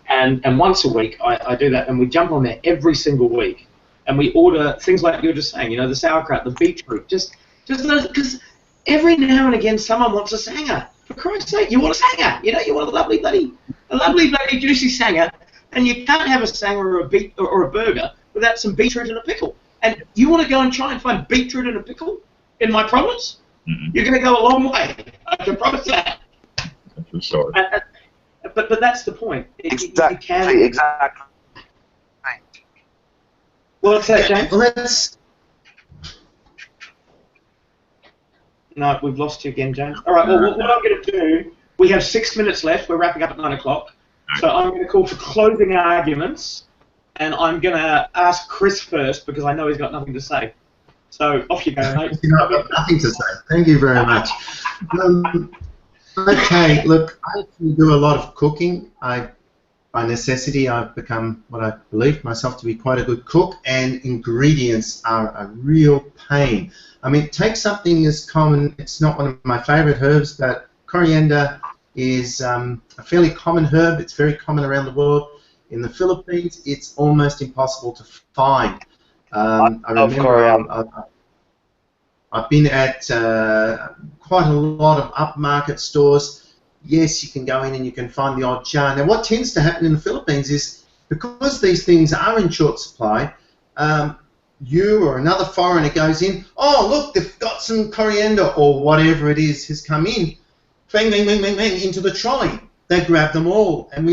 And once a week I do that, and we jump on there every single week, and we order things like you were just saying, you know, the sauerkraut, the beetroot, just because every now and again someone wants a sanger. For Christ's sake, you want a sanger? You know, you want a lovely bloody juicy sanger. And you can't have a sanger or a burger without some beetroot and a pickle. And you want to go and try and find beetroot and a pickle in my province? Mm-hmm. You're going to go a long way. I can promise that. For sure. But that's the point. Exactly. What's that, James? Let's. No, we've lost you again, James. All right. Well, what I'm going to do, we have 6 minutes left. We're wrapping up at 9 o'clock. So I'm going to call for closing arguments, and I'm going to ask Chris first because I know he's got nothing to say. So off you go, mate. I've got nothing to say. Thank you very much. Okay, look, I actually do a lot of cooking. By necessity, I've become what I believe myself to be quite a good cook, and ingredients are a real pain. I mean, take something as common, it's not one of my favorite herbs, but coriander is a fairly common herb. It's very common around the world. In the Philippines, it's almost impossible to find. I remember I've been at quite a lot of upmarket stores. Yes, you can go in and you can find the odd jar. Now, what tends to happen in the Philippines is, because these things are in short supply, you or another foreigner goes in, oh, look, they've got some coriander or whatever it is has come in. Bang, bang, bang, bang, bang, into the trolley. They grab them all, and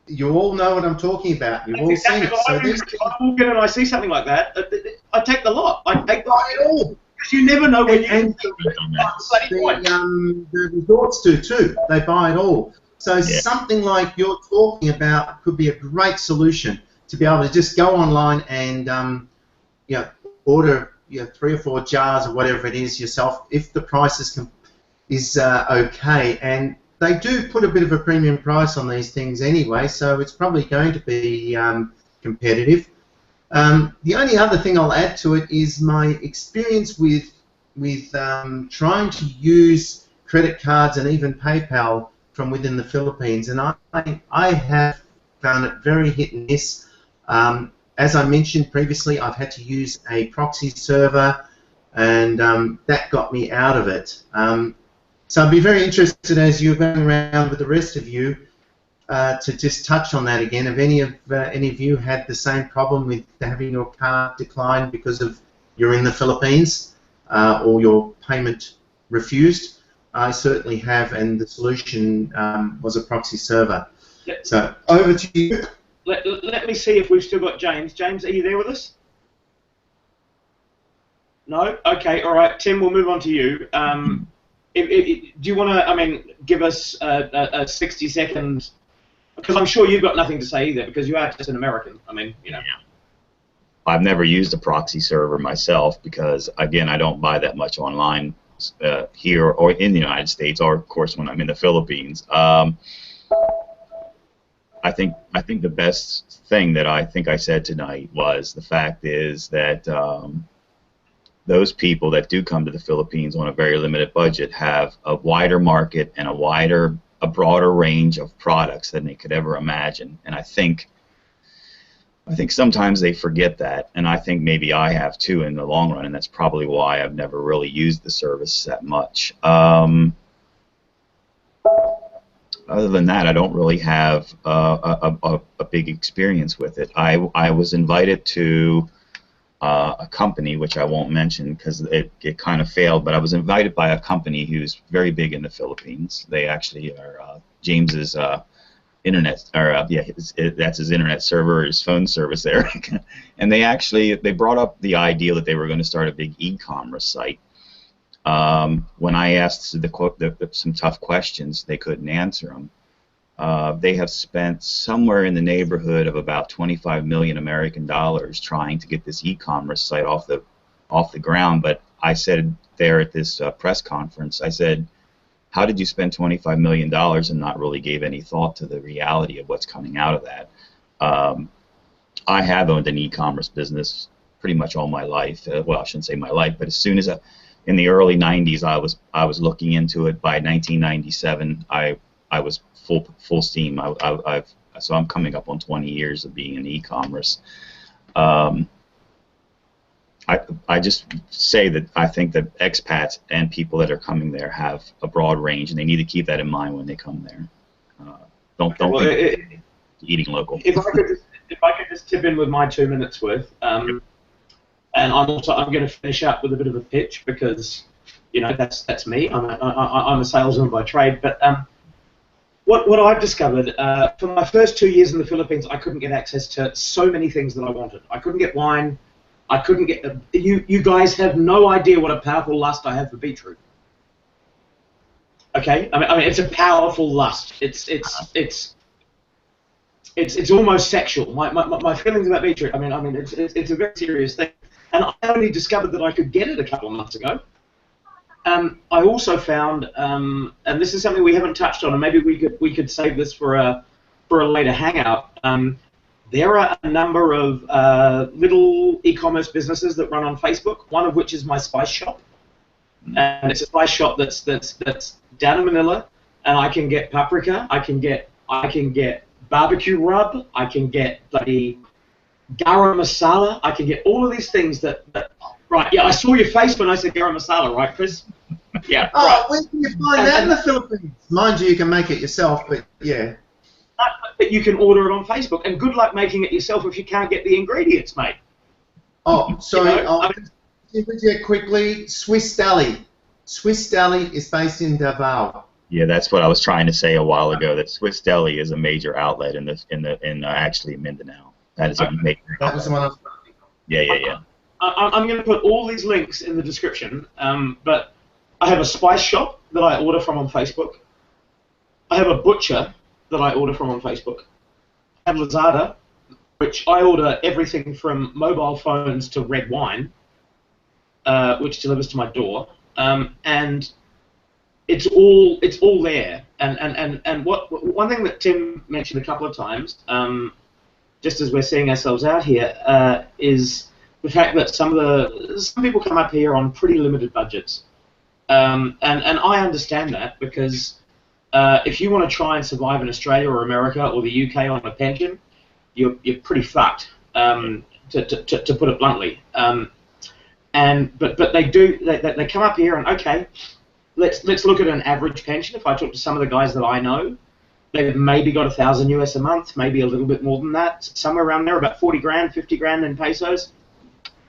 you all know what I'm talking about. You've all seen it. So I walk in and I see something like that, I take the lot. I take it all. Because you never know when the resorts do too. They buy it all. So something like you're talking about could be a great solution to be able to just go online and order 3 or 4 jars or whatever it is yourself, if the price is okay, and they do put a bit of a premium price on these things anyway, so it's probably going to be competitive. The only other thing I'll add to it is my experience with trying to use credit cards and even PayPal from within the Philippines, and I have found it very hit and miss. As I mentioned previously, I've had to use a proxy server, and that got me out of it. So I'd be very interested, as you're going around with the rest of you, to just touch on that again. Have any of you had the same problem with having your card declined because of you're in the Philippines or your payment refused? I certainly have, and the solution was a proxy server. Yep. So over to you. Let me see if we've still got James. James, are you there with us? No? Okay, all right. Tim, we'll move on to you. Do you want to, give us a 60-second... Because I'm sure you've got nothing to say either, because you are just an American. Yeah. I've never used a proxy server myself because, again, I don't buy that much online here or in the United States, or, of course, when I'm in the Philippines. I think the best thing that I think I said tonight was the fact is that those people that do come to the Philippines on a very limited budget have a wider market and a broader range of products than they could ever imagine. And I think sometimes they forget that, and I think maybe I have too in the long run, and that's probably why I've never really used the service that much. Other than that, I don't really have a big experience with it. I was invited to a company, which I won't mention because it kind of failed, but I was invited by a company who's very big in the Philippines. They actually are James's internet, or that's his internet server, his phone service there. And they brought up the idea that they were going to start a big e-commerce site. When I asked some tough questions, they couldn't answer them. They have spent somewhere in the neighborhood of about 25 million American dollars trying to get this e-commerce site off the ground. But I said there at this press conference, I said, how did you spend $25 million and not really gave any thought to the reality of what's coming out of that? I have owned an e-commerce business pretty much all my life. Well, I shouldn't say my life, but as soon as in the early 90s, I was looking into it. By 1997, I was full steam. So I'm coming up on 20 years of being in e-commerce. I just say that I think that expats and people that are coming there have a broad range, and they need to keep that in mind when they come there. Don't think eating local. If I could just tip in with my 2 minutes worth. And I'm going to finish up with a bit of a pitch because, that's me. I'm a salesman by trade. But what I've discovered for my first 2 years in the Philippines, I couldn't get access to so many things that I wanted. I couldn't get wine. I couldn't get. You guys have no idea what a powerful lust I have for beetroot. Okay, it's a powerful lust. It's almost sexual. My feelings about beetroot. It's a very serious thing. And I only discovered that I could get it a couple of months ago. I also found, and this is something we haven't touched on, and maybe we could save this for a later hangout. There are a number of little e-commerce businesses that run on Facebook. One of which is my spice shop, and it's a spice shop that's down in Manila, and I can get paprika, I can get barbecue rub, I can get bloody garam masala. I can get all of these things that right, yeah, I saw your face when I said garam masala, right, Chris? Yeah. Oh, right. where can you find that in the Philippines? Mind you, you can make it yourself, but yeah. But you can order it on Facebook, and good luck making it yourself if you can't get the ingredients, mate. Oh, sorry, quickly. Swiss Deli. Swiss Deli is based in Davao. Yeah, that's what I was trying to say a while ago. That Swiss Deli is a major outlet in actually Mindanao. That is a major outlet. That was the one I was thinking of. Yeah. I'm going to put all these links in the description, but I have a spice shop that I order from on Facebook. I have a butcher that I order from on Facebook. I have Lazada, which I order everything from mobile phones to red wine, which delivers to my door. And it's all there. And one thing that Tim mentioned a couple of times, just as we're seeing ourselves out here, is the fact that some people come up here on pretty limited budgets, and I understand that, because if you want to try and survive in Australia or America or the UK on a pension, you're pretty fucked, to put it bluntly. But they come up here and, okay, let's look at an average pension. If I talk to some of the guys that I know, they've maybe got $1,000 US a month, maybe a little bit more than that, somewhere around there, about 40 grand, 50 grand in pesos.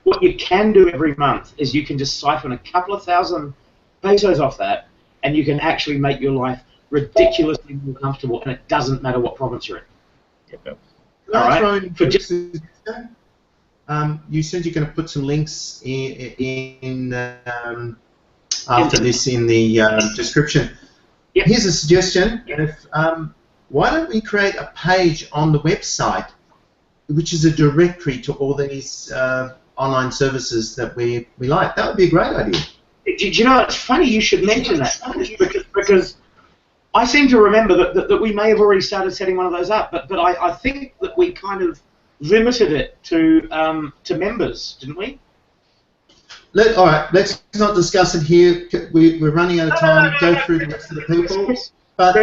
What you can do every month is you can just siphon a couple of thousand pesos off that, and you can actually make your life ridiculously more comfortable, and it doesn't matter what province you're in. Yep. All right? You said you're going to put some links in after this in the description. Yep. Here's a suggestion. If, why don't we create a page on the website which is a directory to all these online services that we like? That would be a great idea. You know, it's funny you should mention that, because I seem to remember that we may have already started setting one of those up, but I think that we kind of limited it to members, didn't we? All right, let's not discuss it here. We're running out of time. Go through the rest of the people, but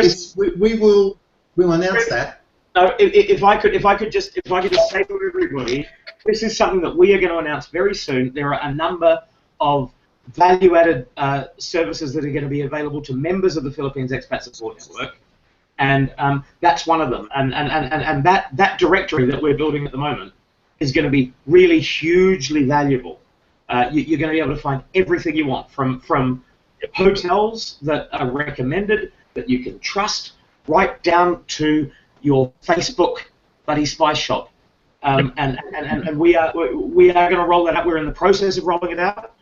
we'll announce that. No, if I could just say to everybody, this is something that we are going to announce very soon. There are a number of value-added services that are going to be available to members of the Philippines Expat Support Network, and that's one of them. And that directory that we're building at the moment is going to be really hugely valuable. You're going to be able to find everything you want, from hotels that are recommended, that you can trust, right down to your Facebook Buddy Spice shop. And we are going to roll that out. We're in the process of rolling it out.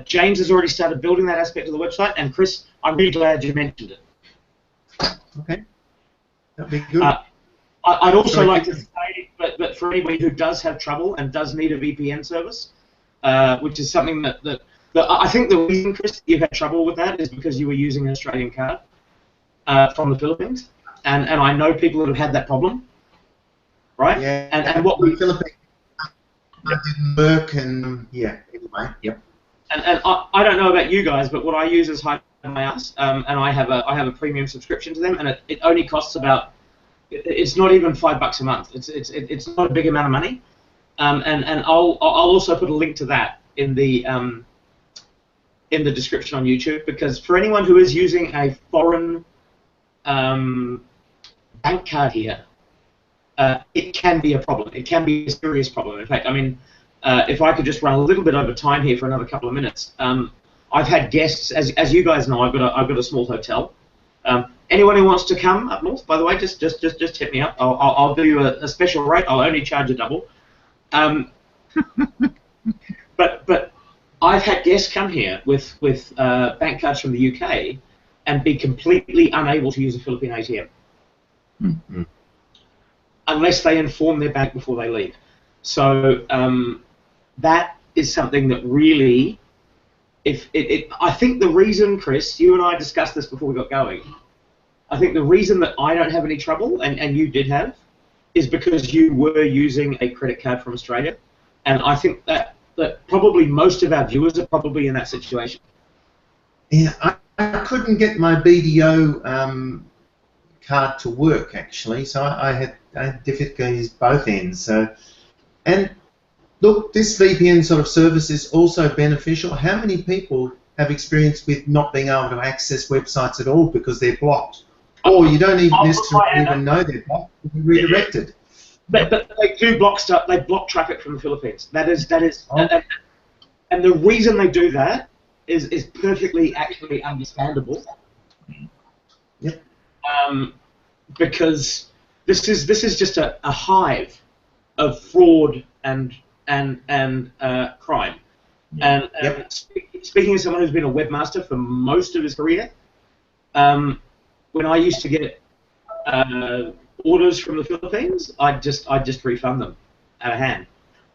James has already started building that aspect of the website, and Chris, I'm really glad you mentioned it. Okay, that'd be good. I'd also like to say that for anybody who does have trouble and does need a VPN service, which is something that I think the reason, Chris, you've had trouble with that is because you were using an Australian card from the Philippines, and I know people that have had that problem, right? Yeah. And what we Philippines didn't work, and yeah. Anyway, yep. And I don't know about you guys, but what I use is Hide My Ass, and I have a premium subscription to them, and it only costs about, it's not even $5 a month. It's not a big amount of money, and I'll also put a link to that in the description on YouTube, because for anyone who is using a foreign bank card here, it can be a problem. It can be a serious problem. In fact, I mean, if I could just run a little bit over time here for another couple of minutes, I've had guests, as you guys know, I've got a small hotel. Anyone who wants to come up north, by the way, just hit me up. I'll do you a special rate. I'll only charge a double. But I've had guests come here with bank cards from the UK and be completely unable to use a Philippine ATM. Mm-hmm. Unless they inform their bank before they leave. So that is something that really, I think the reason, Chris, you and I discussed this before we got going, I think the reason that I don't have any trouble, and you did have, is because you were using a credit card from Australia. And I think that probably most of our viewers are probably in that situation. Yeah, I couldn't get my BDO card to work, actually, so I had difficulties both ends. So, and look, this VPN sort of service is also beneficial. How many people have experience with not being able to access websites at all because they're blocked? Or you don't even necessarily even know they're blocked, they're redirected. But they do block stuff. They block traffic from the Philippines. That is, and the reason they do that is perfectly actually understandable. Yep. Because this is just a hive of fraud and crime. And Yep. Speaking as someone who's been a webmaster for most of his career, when I used to get orders from the Philippines, I'd just refund them out of hand.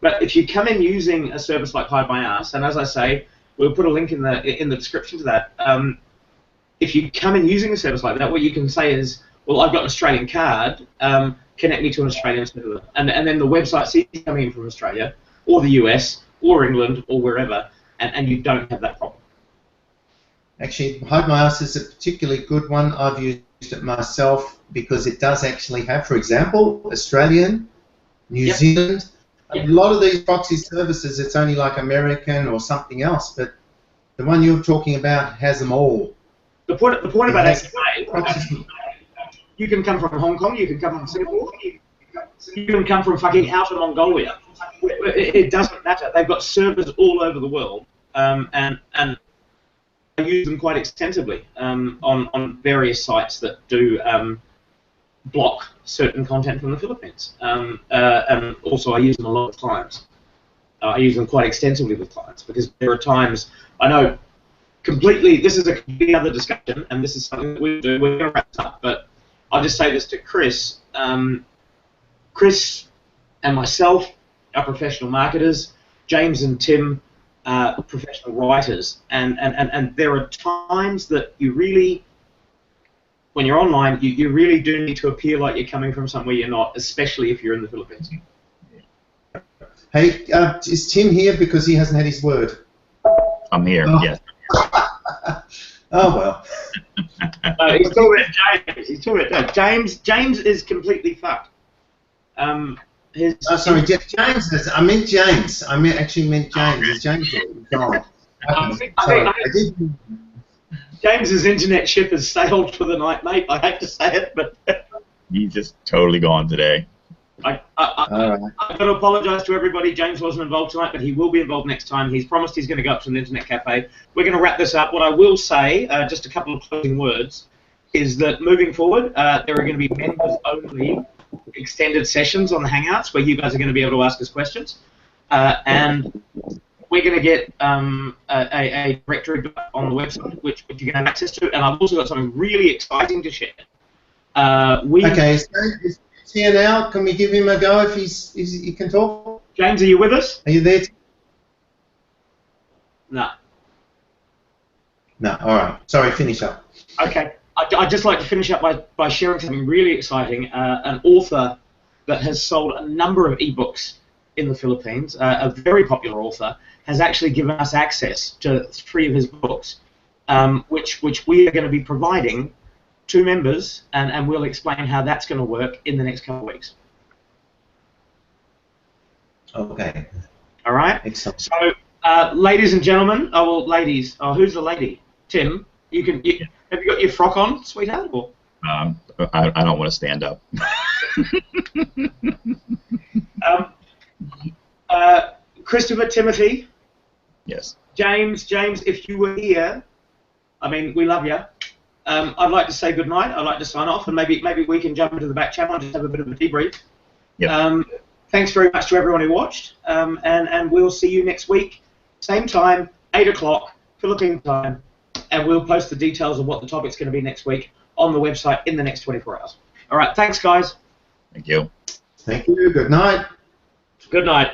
But if you come in using a service like Hide My Ass, and as I say, we'll put a link in the description to that. if you come in using a service like that, what you can say is, well, I've got an Australian card, connect me to an Australian server. And then the website sees you coming in from Australia, or the US, or England, or wherever, and you don't have that problem. Actually, Hide My Ass is a particularly good one. I've used it myself because it does actually have, for example, Australian, New Zealand. A lot of these proxy services, it's only like American or something else, but the one you're talking about has them all. The point about XMA, you can come from Hong Kong, you can come from Singapore, you can come from fucking Outer Mongolia. It doesn't matter. They've got servers all over the world, and I use them quite extensively on various sites that do block certain content from the Philippines. And also I use them a lot of times. I use them quite extensively with clients because there are times, I know completely, this is a completely other discussion and this is something that we do, we're going to wrap this up, but I'll just say this to Chris. Chris and myself are professional marketers, James and Tim are professional writers, and there are times that you really, when you're online, you really do need to appear like you're coming from somewhere you're not, especially if you're in the Philippines. Hey, is Tim here because he hasn't had his word? I'm here, yes. Oh, well. He's talking about James. He's talking about James. James is completely fucked. Sorry, James. I meant James. Actually meant James. Is James gone? I did. James's internet ship has sailed for the night, mate. I hate to say it, but he's just totally gone today. I've got to apologise to everybody. James wasn't involved tonight, but he will be involved next time. He's promised he's going to go up to an internet cafe. We're going to wrap this up. What I will say, just a couple of closing words, is that moving forward, there are going to be members-only extended sessions on the Hangouts where you guys are going to be able to ask us questions. And we're going to get a directory on the website, which you can have access to. And I've also got something really exciting to share. Okay, so is here now? Can we give him a go if he can talk? James, are you with us? Are you there? No. No, all right. Sorry, finish up. Okay. I'd just like to finish up by sharing something really exciting. An author that has sold a number of ebooks in the Philippines, a very popular author, has actually given us access to 3 of his books, which we are going to be providing to members, and we'll explain how that's going to work in the next couple of weeks. Okay. All right? Excellent. So, ladies and gentlemen, ladies, who's the lady? Tim, have you got your frock on, sweetheart? Or? I don't want to stand up. Christopher, Timothy. Yes. James, if you were here, I mean, we love you. I'd like to say goodnight. I'd like to sign off, and maybe we can jump into the back channel and just have a bit of a debrief. Yep. Thanks very much to everyone who watched, and we'll see you next week, same time, 8 o'clock, Philippine time, and we'll post the details of what the topic's going to be next week on the website in the next 24 hours. All right, thanks, guys. Thank you. Thank you. Good night. Good night.